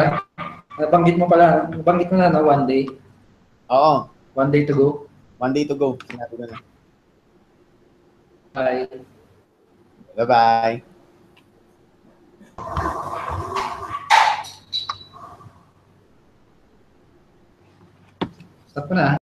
S3: nabanggit mo na one day.
S2: Oo.
S3: 1 day to go.
S2: 1 day to go. Sinabi ko na.
S3: Bye.
S2: Bye-bye.
S3: Stop ko na.